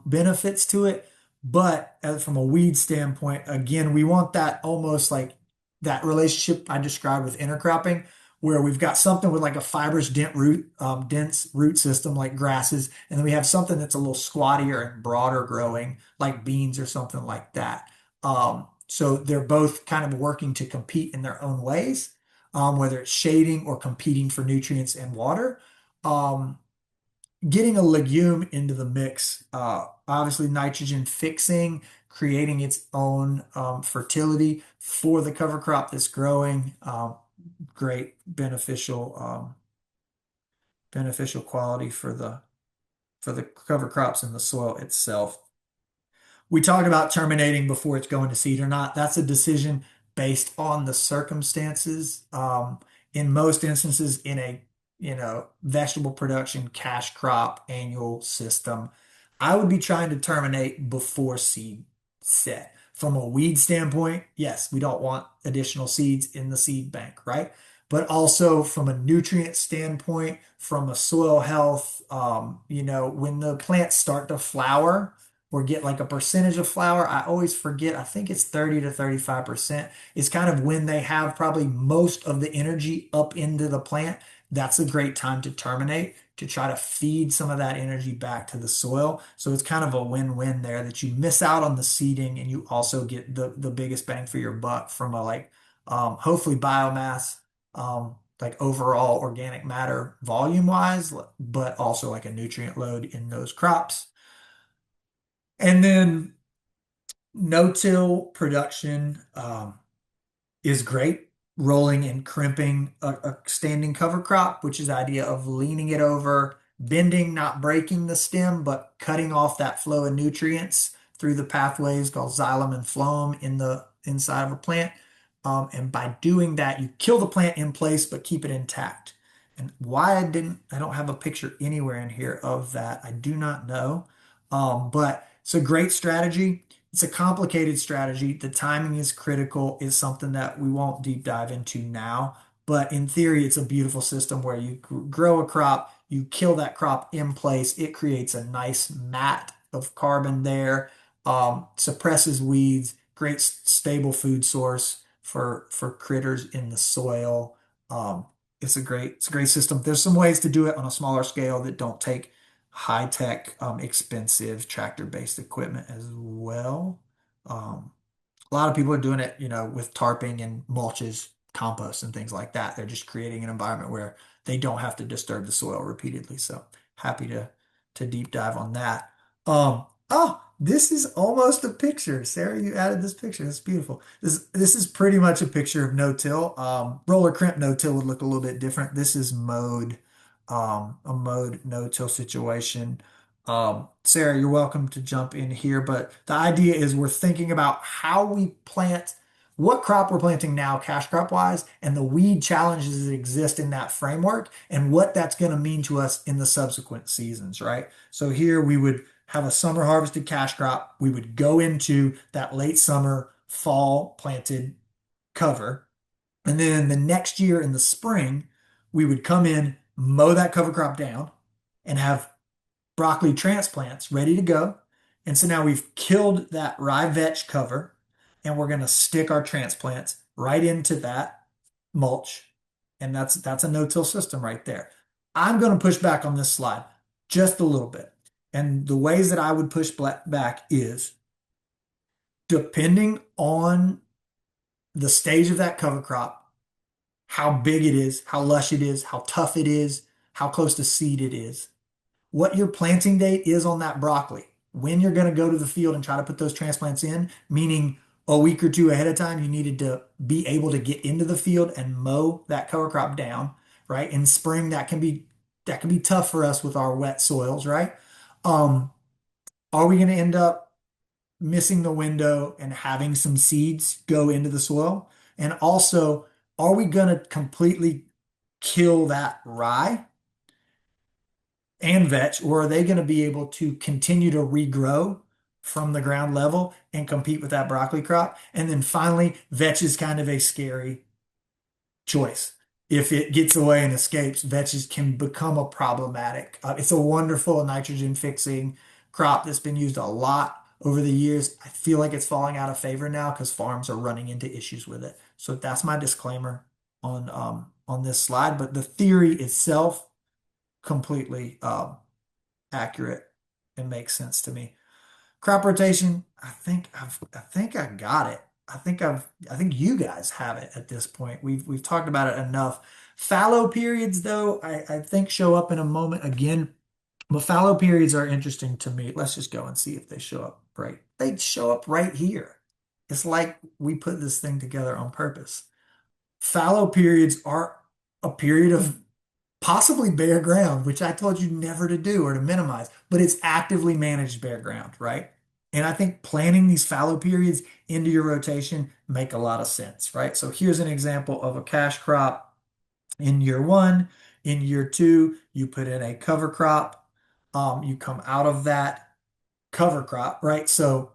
benefits to it. But from a weed standpoint, again, we want that almost like that relationship I described with intercropping, where we've got something with like a fibrous dense root system like grasses, and then we have something that's a little squattier and broader growing like beans or something like that. So they're both kind of working to compete in their own ways, whether it's shading or competing for nutrients and water. Um, Getting a legume into the mix, obviously nitrogen fixing, creating its own fertility for the cover crop that's growing. Great beneficial quality for the cover crops in the soil itself. We talked about terminating before it's going to seed or not. That's a decision based on the circumstances. In most instances, in a vegetable production cash crop annual system, I would be trying to terminate before seed set. From a weed standpoint, yes, we don't want additional seeds in the seed bank, right? But also from a nutrient standpoint, from a soil health, when the plants start to flower or get like a percentage of flower. I always forget, I think it's 30 to 35%. It's kind of when they have probably most of the energy up into the plant. That's a great time to terminate to try to feed some of that energy back to the soil. So it's kind of a win-win there that you miss out on the seeding and you also get the biggest bang for your buck from a like hopefully biomass like overall organic matter volume wise, but also like a nutrient load in those crops. And then no-till production is great. Rolling and crimping a standing cover crop, which is the idea of leaning it over, bending, not breaking the stem, but cutting off that flow of nutrients through the pathways called xylem and phloem in the inside of a plant. And by doing that, you kill the plant in place, but keep it intact. And why I don't have a picture anywhere in here of that. I do not know. But it's a great strategy. It's a complicated strategy. The timing is critical, is something that we won't deep dive into now. But in theory, it's a beautiful system where you grow a crop, you kill that crop in place. It creates a nice mat of carbon there, suppresses weeds, great stable food source for critters in the soil. It's a great system. There's some ways to do it on a smaller scale that don't take high tech, expensive tractor based equipment as well. Um, a lot of people are doing it, with tarping and mulches, compost, and things like that. They're just creating an environment where they don't have to disturb the soil repeatedly. So happy to deep dive on that. This is almost a picture. Sarah, you added this picture. That's beautiful. This is pretty much a picture of no-till. Roller crimp no-till would look a little bit different. This is a mode no-till situation. Sarah, you're welcome to jump in here, but the idea is we're thinking about how we plant, what crop we're planting now, cash crop wise, and the weed challenges that exist in that framework and what that's going to mean to us in the subsequent seasons, right? So here we would have a summer harvested cash crop. We would go into that late summer, fall planted cover. And then the next year in the spring, we would come in, mow that cover crop down, and have broccoli transplants ready to go. And so now we've killed that rye vetch cover and we're going to stick our transplants right into that mulch. And that's a no-till system right there. I'm going to push back on this slide just a little bit. And the ways that I would push back is depending on the stage of that cover crop, how big it is, how lush it is, how tough it is, how close to seed it is, what your planting date is on that broccoli, when you're going to go to the field and try to put those transplants in, meaning a week or two ahead of time, you needed to be able to get into the field and mow that cover crop down, right? In spring, that can be tough for us with our wet soils, right? Um, Are we going to end up missing the window and having some seeds go into the soil? And also, are we going to completely kill that rye and vetch, or are they going to be able to continue to regrow from the ground level and compete with that broccoli crop? And then finally, vetch is kind of a scary choice. If it gets away and escapes, vetches can become a problematic. It's a wonderful nitrogen fixing crop that's been used a lot over the years. I feel like it's falling out of favor now because farms are running into issues with it. So that's my disclaimer on this slide. But the theory itself completely accurate and makes sense to me. Crop rotation, I think I got it. I think you guys have it at this point. We've talked about it enough. Fallow periods, though, I think show up in a moment again. But fallow periods are interesting to me. Let's just go and see if they show up right. They show up right here. It's like we put this thing together on purpose. Fallow periods are a period of possibly bare ground, which I told you never to do or to minimize, but it's actively managed bare ground, right? And I think planning these fallow periods into your rotation make a lot of sense, right? So here's an example of a cash crop in year one. In year two, you put in a cover crop. You come out of that cover crop, right? So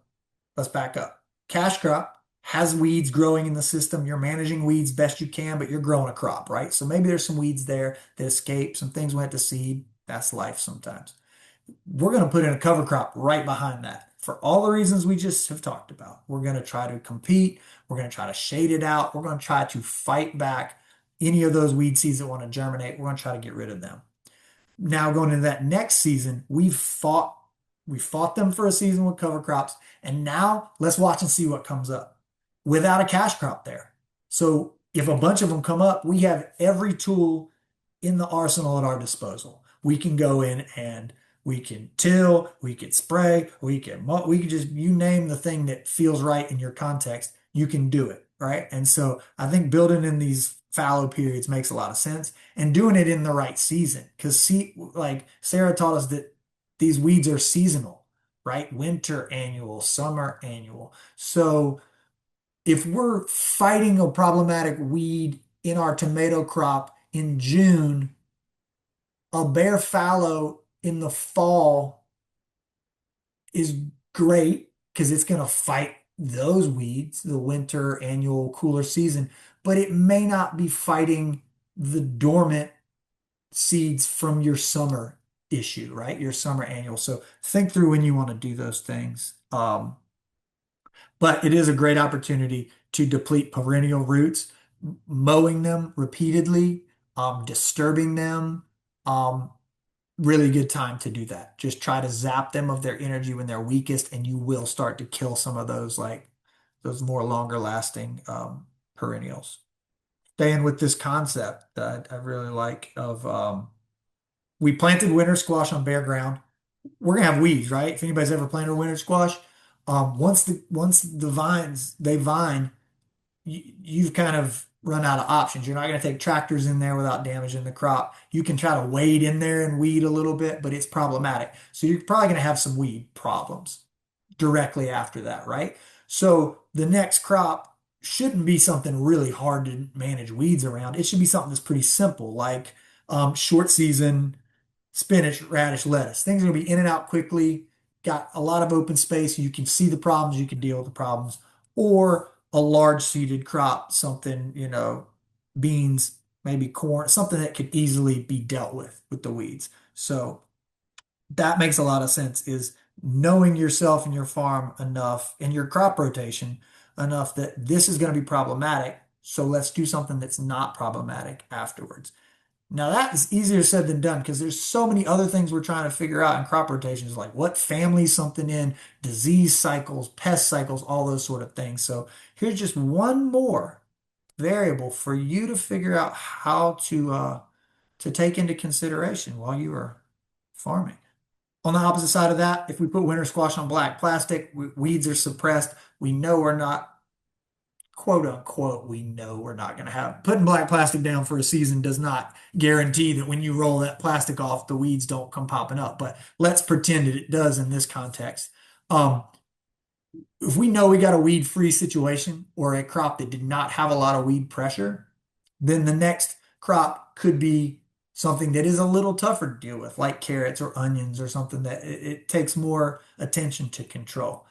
let's back up. Cash crop has weeds growing in the system. You're managing weeds best you can, but you're growing a crop, right? So maybe there's some weeds there that escape. Some things went to seed. That's life sometimes. We're going to put in a cover crop right behind that for all the reasons we just have talked about. We're going to try to compete. We're going to try to shade it out. We're going to try to fight back any of those weed seeds that want to germinate. We're going to try to get rid of them. Now going into that next season, we fought them for a season with cover crops, and now let's watch and see what comes up without a cash crop there. So if a bunch of them come up, we have every tool in the arsenal at our disposal. We can go in and we can till, we can spray, we can just you name the thing that feels right in your context, you can do it, right? And so I think building in these fallow periods makes a lot of sense and doing it in the right season. Because see, like Sarah taught us that these weeds are seasonal, right? Winter annual, summer annual. So if we're fighting a problematic weed in our tomato crop in June, a bare fallow in the fall is great because it's going to fight those weeds, the winter annual cooler season, but it may not be fighting the dormant seeds from your summer issue, right? Your summer annual. So think through when you want to do those things. But it is a great opportunity to deplete perennial roots, mowing them repeatedly, disturbing them. Um, Really good time to do that. Just try to zap them of their energy when they're weakest, and you will start to kill some of those like those more longer lasting perennials. Staying with this concept that I really like of we planted winter squash on bare ground. We're gonna have weeds, right? If anybody's ever planted a winter squash, once the vines they vine, you've kind of run out of options. You're not going to take tractors in there without damaging the crop. You can try to wade in there and weed a little bit, but it's problematic. So you're probably going to have some weed problems directly after that, right? So the next crop shouldn't be something really hard to manage weeds around. It should be something that's pretty simple, like short season spinach, radish, lettuce. Things are going to be in and out quickly, got a lot of open space. You can see the problems, you can deal with the problems. Or a large seeded crop, something, beans, maybe corn, something that could easily be dealt with the weeds. So that makes a lot of sense is knowing yourself and your farm enough and your crop rotation enough that this is going to be problematic. So let's do something that's not problematic afterwards. Now that is easier said than done because there's so many other things we're trying to figure out in crop rotations, like what family something in, disease cycles, pest cycles, all those sort of things. So here's just one more variable for you to figure out how to take into consideration while you are farming. On the opposite side of that, if we put winter squash on black plastic, weeds are suppressed. We know we're not quote unquote, we know we're not going to have. Putting black plastic down for a season does not guarantee that when you roll that plastic off, the weeds don't come popping up. But let's pretend that it does in this context. Um, if we know we got a weed-free situation or a crop that did not have a lot of weed pressure, then the next crop could be something that is a little tougher to deal with, like carrots or onions or something that it takes more attention to control.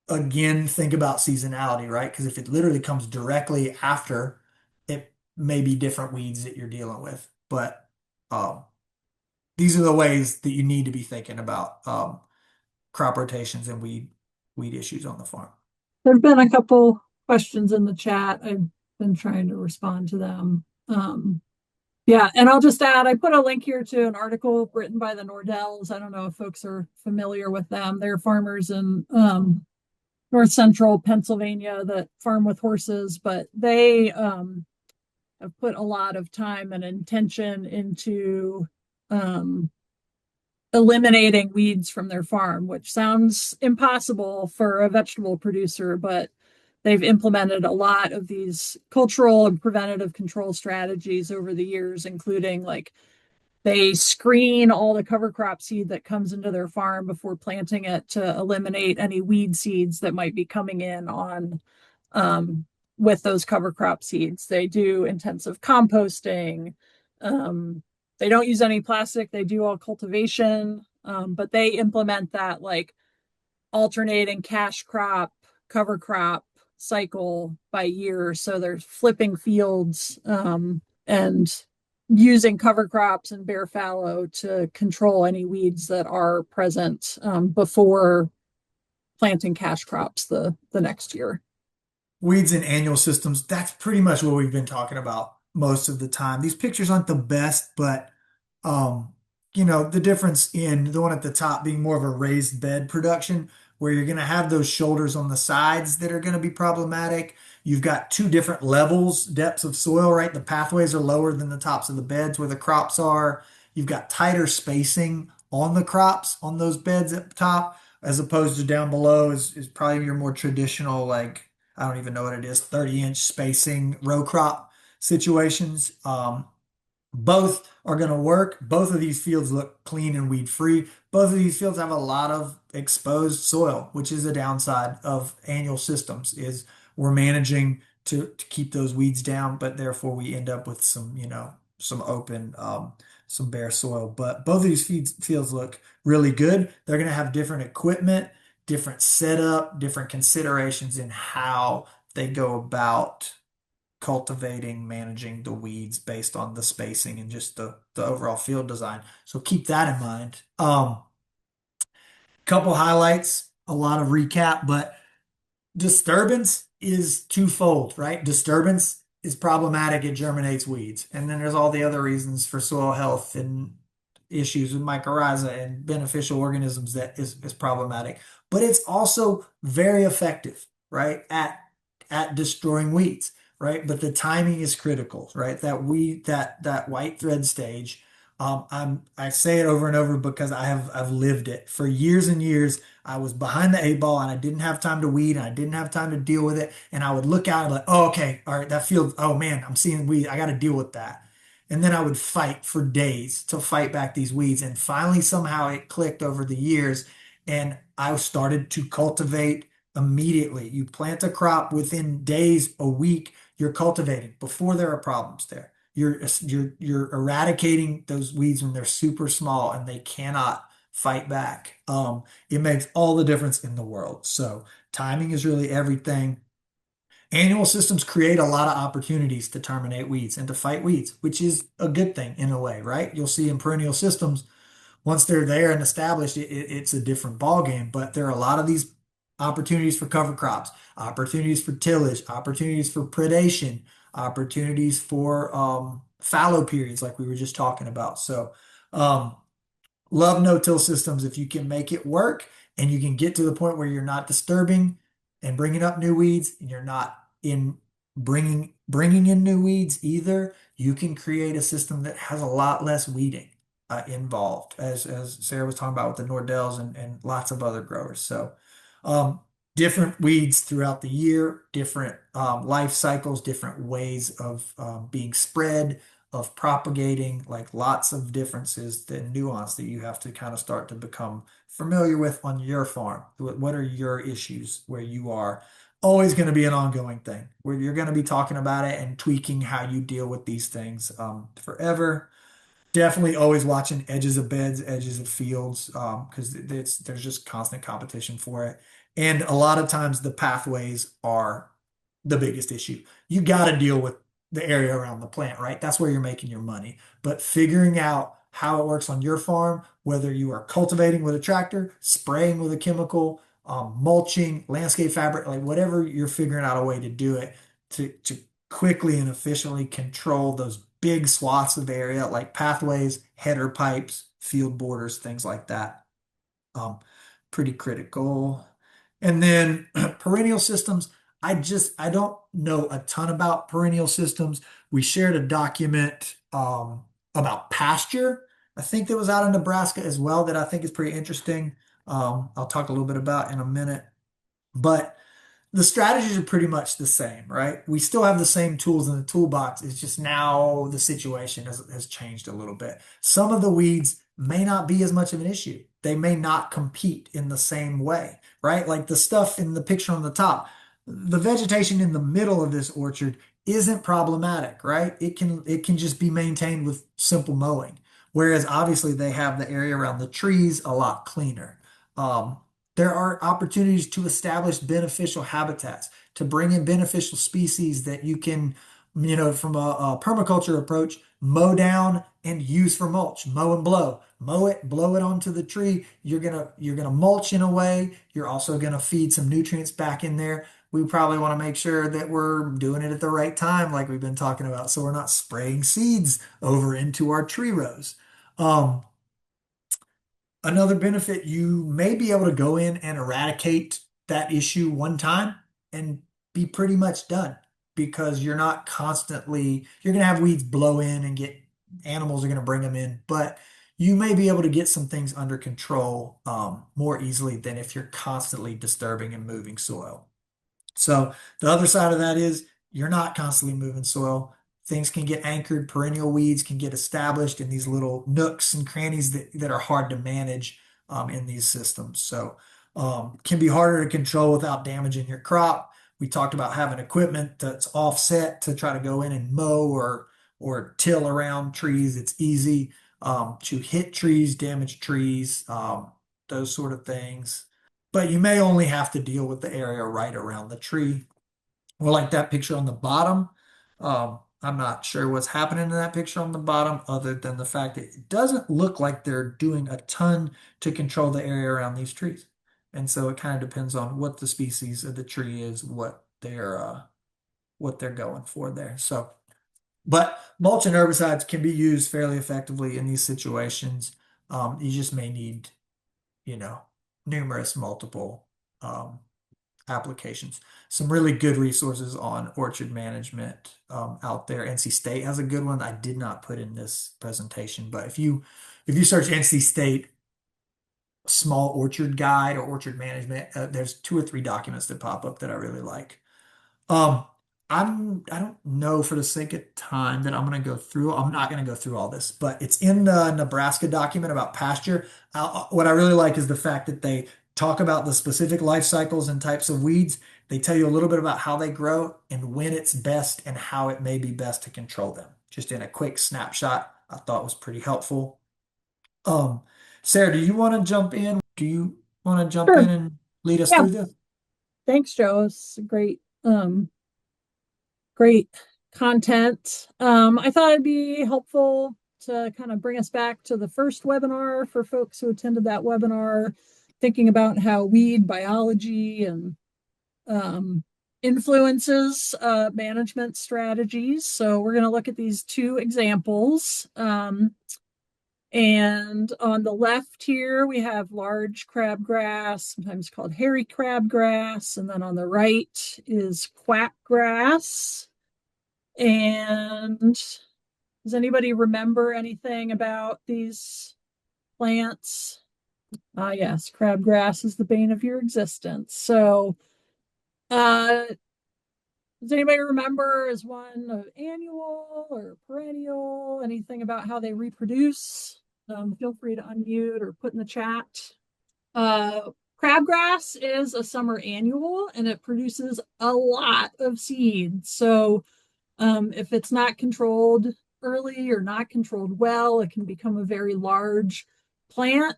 Again, think about seasonality, right? Because if it literally comes directly after, it may be different weeds that you're dealing with. But um, these are the ways that you need to be thinking about crop rotations and weed issues on the farm. There've been a couple questions in the chat. I've been trying to respond to them. Yeah, and I'll just add, I put a link here to an article written by the Nordells. I don't know if folks are familiar with them. They're farmers in north central Pennsylvania that farm with horses, but they have put a lot of time and intention into um, eliminating weeds from their farm, which sounds impossible for a vegetable producer, but they've implemented a lot of these cultural and preventative control strategies over the years, including like they screen all the cover crop seed that comes into their farm before planting it to eliminate any weed seeds that might be coming in on um, with those cover crop seeds. They do intensive composting. Um, they don't use any plastic. They do all cultivation, but they implement that like alternating cash crop, cover crop cycle by year. So they're flipping fields and using cover crops and bare fallow to control any weeds that are present before planting cash crops the next year. Weeds and annual systems, that's pretty much what we've been talking about most of the time. These pictures aren't the best, but um, the difference in the one at the top being more of a raised bed production, where you're going to have those shoulders on the sides that are going to be problematic. You've got two different levels, depths of soil, right? The pathways are lower than the tops of the beds where the crops are. You've got tighter spacing on the crops on those beds at the top, as opposed to down below is probably your more traditional, like, I don't even know what it is, 30-inch spacing row crop situations. Both are going to work. Both of these fields look clean and weed free. Both of these fields have a lot of exposed soil, which is a downside of annual systems, is we're managing to keep those weeds down, but therefore we end up with some open, some bare soil. But both of these fields look really good. They're going to have different equipment, different setup, different considerations in how they go about cultivating, managing the weeds based on the spacing and just the overall field design. So keep that in mind. Couple highlights, a lot of recap, but disturbance is twofold, right? Disturbance is problematic, it germinates weeds. And then there's all the other reasons for soil health and issues with mycorrhiza and beneficial organisms that is problematic. But it's also very effective, right? At destroying weeds, right? But the timing is critical, right? That white thread stage. I say it over and over because I've lived it for years and years. I was behind the eight ball and I didn't have time to weed and I didn't have time to deal with it. And I would look out and like, oh, okay, all right, that field, oh man, I'm seeing weed. I got to deal with that. And then I would fight for days to fight back these weeds. And finally, somehow it clicked over the years and I started to cultivate immediately. You plant a crop within days, a week, you're cultivating before there are problems there. You're eradicating those weeds when they're super small and they cannot fight back. It makes all the difference in the world. So timing is really everything. Annual systems create a lot of opportunities to terminate weeds and to fight weeds, which is a good thing in a way, right? You'll see in perennial systems, once they're there and established, it's a different ball game. But there are a lot of these opportunities for cover crops, opportunities for tillage, opportunities for predation, opportunities for fallow periods, like we were just talking about. So, um, love no-till systems if you can make it work and you can get to the point where you're not disturbing and bringing up new weeds and you're not in bringing in new weeds either. You can create a system that has a lot less weeding involved, as Sarah was talking about with the Nordells and lots of other growers. So, um, different weeds throughout the year, different life cycles, different ways of being spread, of propagating, like lots of differences and nuance that you have to kind of start to become familiar with on your farm. What are your issues where you are? Always going to be an ongoing thing where you're going to be talking about it and tweaking how you deal with these things forever. Definitely always watching edges of beds, edges of fields, because there's just constant competition for it. And a lot of times the pathways are the biggest issue. You got to deal with the area around the plant, right? That's where you're making your money. But figuring out how it works on your farm, whether you are cultivating with a tractor, spraying with a chemical, mulching, landscape fabric, like whatever you're figuring out a way to do it to quickly and efficiently control those big swaths of area like pathways, header pipes, field borders, things like that. Um, Pretty critical. And then perennial systems, I don't know a ton about perennial systems. We shared a document about pasture. I think that was out in Nebraska as well that I think is pretty interesting. I'll talk a little bit about in a minute. But the strategies are pretty much the same, right? We still have the same tools in the toolbox. It's just now the situation has changed a little bit. Some of the weeds may not be as much of an issue. They may not compete in the same way, right? Like the stuff in the picture on the top, the vegetation in the middle of this orchard isn't problematic, right? It can just be maintained with simple mowing. Whereas obviously they have the area around the trees a lot cleaner. Um, there are opportunities to establish beneficial habitats, to bring in beneficial species that you can, from a permaculture approach, mow down and use for mulch. Mow and blow. Mow it, blow it onto the tree. You're gonna mulch in a way. You're also gonna feed some nutrients back in there. We probably want to make sure that we're doing it at the right time, like we've been talking about, so we're not spraying seeds over into our tree rows. Um, Another benefit, you may be able to go in and eradicate that issue one time and be pretty much done because you're going to have weeds blow in and get animals are going to bring them in, but you may be able to get some things under control more easily than if you're constantly disturbing and moving soil. So the other side of that is you're not constantly moving soil. Things can get anchored, perennial weeds can get established in these little nooks and crannies that are hard to manage in these systems. So can be harder to control without damaging your crop. We talked about having equipment that's offset to try to go in and mow or till around trees. It's easy to hit trees, damage trees, those sort of things, but you may only have to deal with the area right around the tree. Or like that picture on the bottom. I'm not sure what's happening in that picture on the bottom, other than the fact that it doesn't look like they're doing a ton to control the area around these trees. And so it kind of depends on what the species of the tree is, what they're going for there. So, but mulch and herbicides can be used fairly effectively in these situations. You just may need, you know, numerous multiple um, applications. Some really good resources on orchard management out there. NC State has a good one I did not put in this presentation, but if you search NC State small orchard guide or orchard management, there's two or three documents that pop up that I really like. Um, I don't know for the sake of time that I'm going to go through. I'm not going to go through all this, but it's in the Nebraska document about pasture. What I really like is the fact that they talk about the specific life cycles and types of weeds. They tell you a little bit about how they grow and when it's best and how it may be best to control them. Just in a quick snapshot, I thought was pretty helpful. Um, Sarah, do you want to jump in? Do you want to jump Sure. in and lead us Yeah. through this? Thanks, Joe. It's great content. I thought it'd be helpful to kind of bring us back to the first webinar for folks who attended that webinar, thinking about how weed biology and um, influences management strategies. So we're going to look at these two examples. And on the left here, we have large crabgrass, sometimes called hairy crabgrass. And then on the right is quackgrass. And does anybody remember anything about these plants? Ah, yes, crabgrass is the bane of your existence. So Uh, does anybody remember, is one annual or perennial? Anything about how they reproduce? Feel free to unmute or put in the chat. Crabgrass is a summer annual and it produces a lot of seeds. So if it's not controlled early or not controlled well, it can become a very large plant,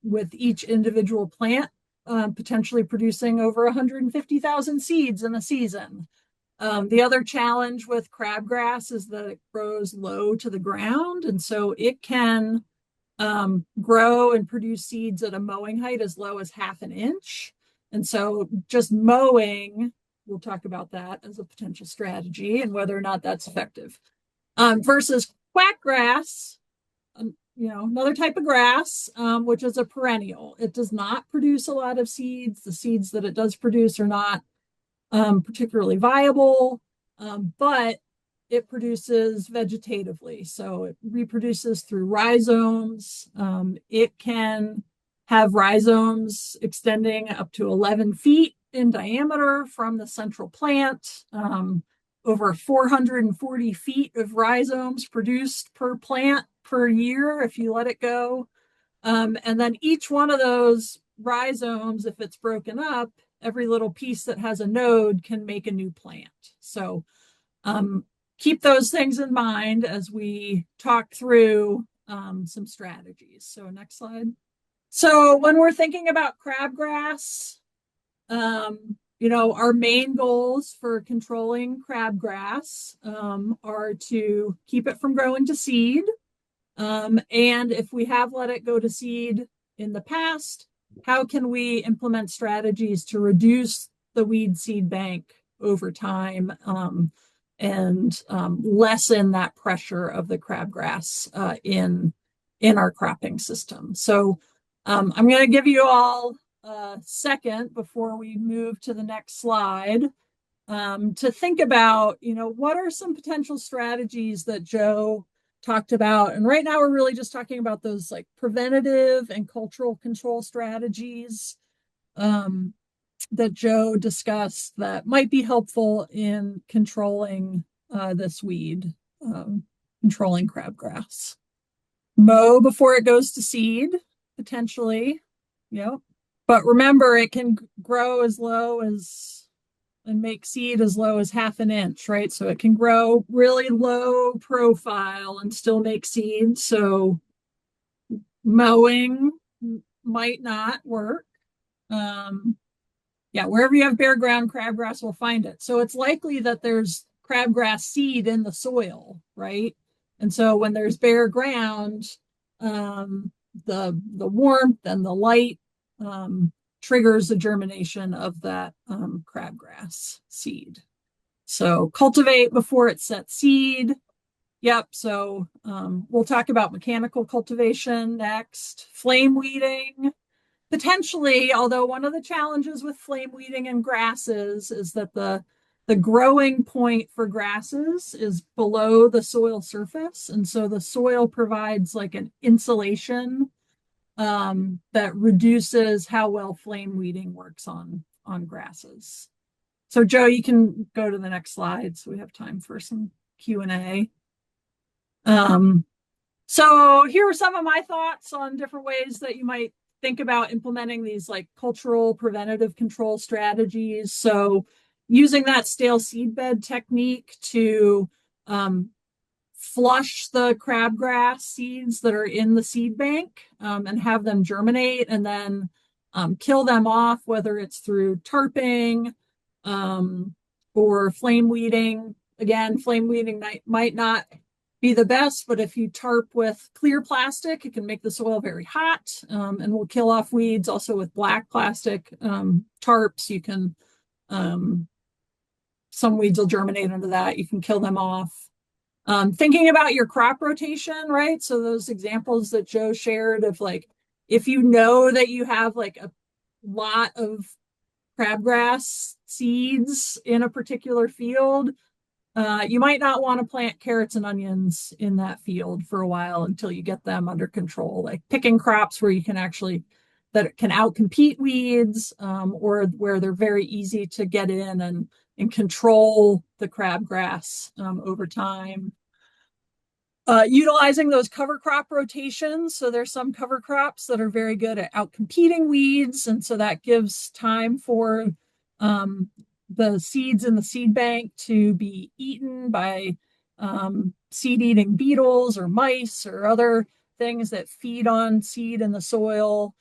with each individual plant potentially producing over 150,000 seeds in a season. The other challenge with crabgrass is that it grows low to the ground, and so it can grow and produce seeds at a mowing height as low as half an inch. And so just mowing, we'll talk about that as a potential strategy and whether or not that's effective. Versus quackgrass, another type of grass, which is a perennial. It does not produce a lot of seeds. The seeds that it does produce are not particularly viable, but it produces vegetatively. So it reproduces through rhizomes. It can have rhizomes extending up to 11 feet in diameter from the central plant. Over 440 feet of rhizomes produced per plant per year if you let it go. And then each one of those rhizomes, if it's broken up, every little piece that has a node can make a new plant. So keep those things in mind as we talk through some strategies. So next slide. So when we're thinking about crabgrass, our main goals for controlling crabgrass are to keep it from growing to seed. And if we have let it go to seed in the past, how can we implement strategies to reduce the weed seed bank over time, and lessen that pressure of the crabgrass in our cropping system? So I'm going to give you all a second before we move to the next slide, to think about, what are some potential strategies that Joe talked about. And right now we're really just talking about those like preventative and cultural control strategies that Joe discussed that might be helpful in controlling this weed, controlling crabgrass. Mow before it goes to seed, potentially. Yep. But remember, it can grow as low as and make seed as low as half an inch, right? So it can grow really low profile and still make seed. So mowing might not work. Yeah, wherever you have bare ground, crabgrass will find it. So it's likely that there's crabgrass seed in the soil, right? And so when there's bare ground, the warmth and the light triggers the germination of that crabgrass seed. So cultivate before it sets seed. Yep. So we'll talk about mechanical cultivation next. Flame weeding, potentially, although one of the challenges with flame weeding and grasses is that the growing point for grasses is below the soil surface. And so the soil provides like an insulation that reduces how well flame weeding works on grasses. So Joe, you can go to the next slide so we have time for some Q&A. So here are some of my thoughts on different ways that you might think about implementing these like cultural preventative control strategies. So using that stale seed bed technique to flush the crabgrass seeds that are in the seed bank, and have them germinate, and then kill them off, whether it's through tarping or flame weeding. Again, flame weeding might not be the best, but if you tarp with clear plastic, it can make the soil very hot, and will kill off weeds. Also with black plastic tarps, you can, some weeds will germinate under that. You can kill them off. Thinking about your crop rotation, right? So those examples that Joe shared of like, if you know that you have like a lot of crabgrass seeds in a particular field, you might not want to plant carrots and onions in that field for a while until you get them under control. Like picking crops where you can actually that can outcompete weeds, or where they're very easy to get in and control the crabgrass over time. Utilizing those cover crop rotations. So there's some cover crops that are very good at outcompeting weeds. And so that gives time for um, the seeds in the seed bank to be eaten by seed eating beetles or mice or other things that feed on seed in the soil,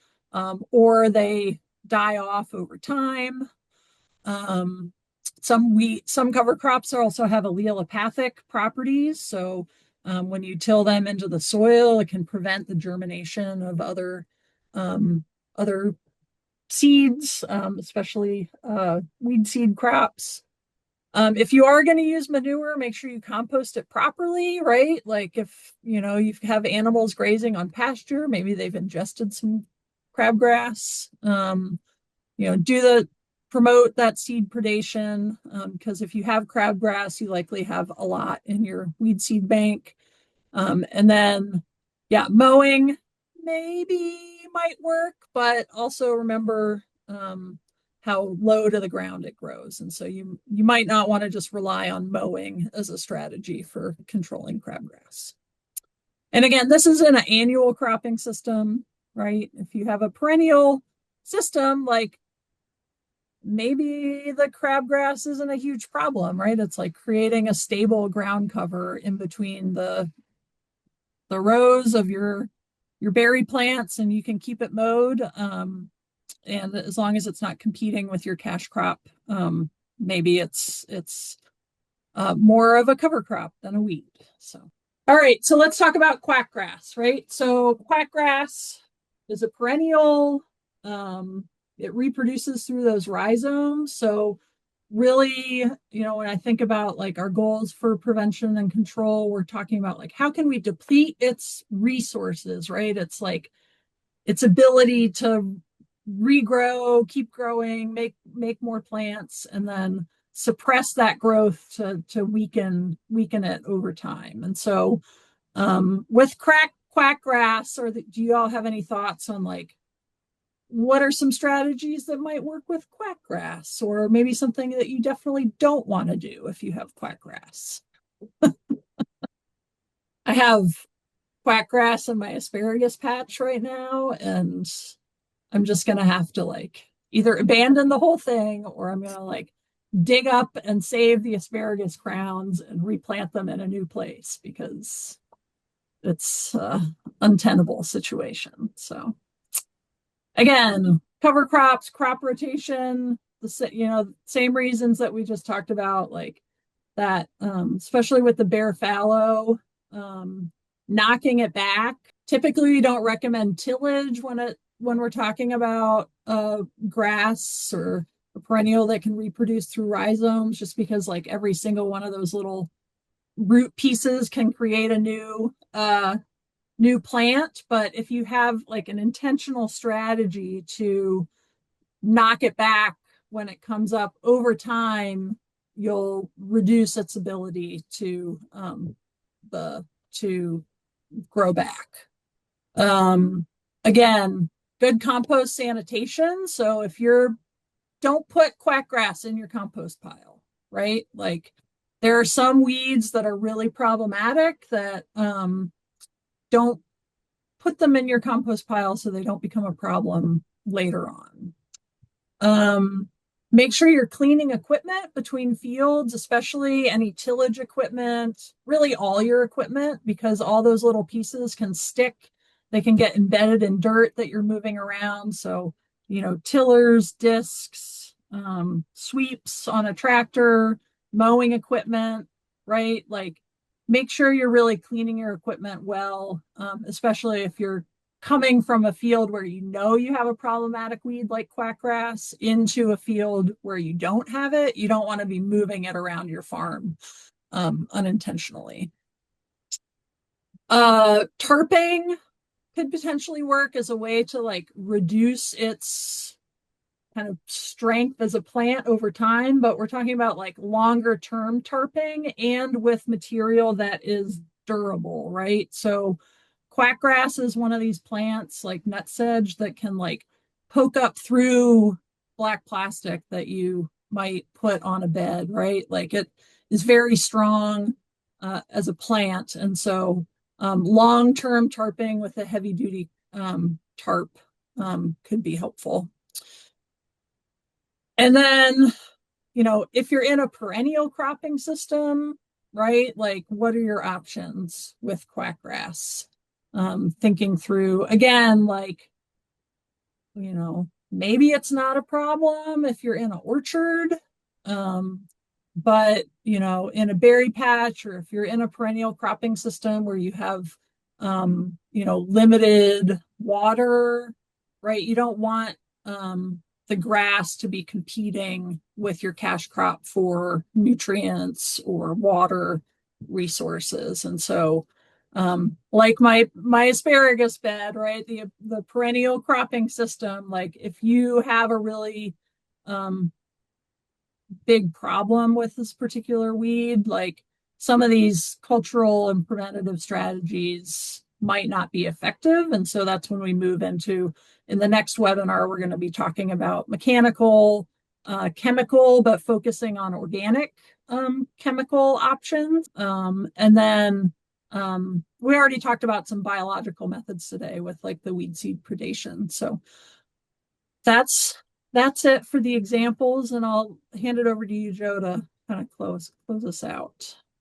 or they die off over time. Um, some cover crops also have allelopathic properties. So when you till them into the soil, it can prevent the germination of other seeds, especially weed seed crops. If you are going to use manure, make sure you compost it properly, right? Like if you have animals grazing on pasture, maybe they've ingested some crabgrass. Do the promote that seed predation, because if you have crabgrass, you likely have a lot in your weed seed bank. And then, yeah, mowing maybe might work, but also remember how low to the ground it grows. And so you might not want to just rely on mowing as a strategy for controlling crabgrass. And again, this is in an annual cropping system, right? If you have a perennial system, like maybe the crabgrass isn't a huge problem, right? It's like creating a stable ground cover in between the rows of your berry plants, and you can keep it mowed. And as long as it's not competing with your cash crop, maybe it's more of a cover crop than a weed. So, all right, so let's talk about quackgrass, right? So quackgrass is a perennial. It reproduces through those rhizomes. So really, when I think about like our goals for prevention and control, we're talking about like how can we deplete its resources, right? It's like its ability to regrow, keep growing, make more plants, and then suppress that growth to weaken it over time. And so with quackgrass, do you all have any thoughts on like what are some strategies that might work with quackgrass, or maybe something that you definitely don't want to do if you have quackgrass? I have quackgrass in my asparagus patch right now, and I'm just gonna have to like either abandon the whole thing, or I'm gonna like dig up and save the asparagus crowns and replant them in a new place because it's untenable situation. So again, cover crops, crop rotation, same reasons that we just talked about, like that, especially with the bare fallow, knocking it back. Typically, we don't recommend tillage when we're talking about grass or a perennial that can reproduce through rhizomes, just because like every single one of those little root pieces can create a new plant. But if you have like an intentional strategy to knock it back when it comes up over time, you'll reduce its ability to grow back. Um, Again, good compost sanitation. So if you're don't put quackgrass in your compost pile, right? Like there are some weeds that are really problematic that don't put them in your compost pile so they don't become a problem later on. Um, Make sure you're cleaning equipment between fields, especially any tillage equipment, really all your equipment, because all those little pieces can stick. They can get embedded in dirt that you're moving around. So, tillers, discs, sweeps on a tractor, mowing equipment, right? Like make sure you're really cleaning your equipment well, especially if you're coming from a field where you have a problematic weed like quackgrass into a field where you don't have it. You don't want to be moving it around your farm unintentionally. Tarping could potentially work as a way to like reduce its kind of strength as a plant over time, but we're talking about like longer term tarping and with material that is durable, right? So quackgrass is one of these plants like nutsedge that can like poke up through black plastic that you might put on a bed, right? Like it is very strong as a plant. And so long-term tarping with a heavy duty tarp could be helpful. And then, if you're in a perennial cropping system, right, like what are your options with quackgrass? Thinking through again, like, maybe it's not a problem if you're in an orchard. But in a berry patch, or if you're in a perennial cropping system where you have limited water, right? You don't want the grass to be competing with your cash crop for nutrients or water resources. And so like my asparagus bed, right? The perennial cropping system, like if you have a really um big problem with this particular weed, like some of these cultural and preventative strategies might not be effective. And so that's when we move into, in the next webinar, we're going to be talking about mechanical, chemical, but focusing on organic chemical options. And then we already talked about some biological methods today with like the weed seed predation. So that's it for the examples, and I'll hand it over to you, Joe, to kind of close us out.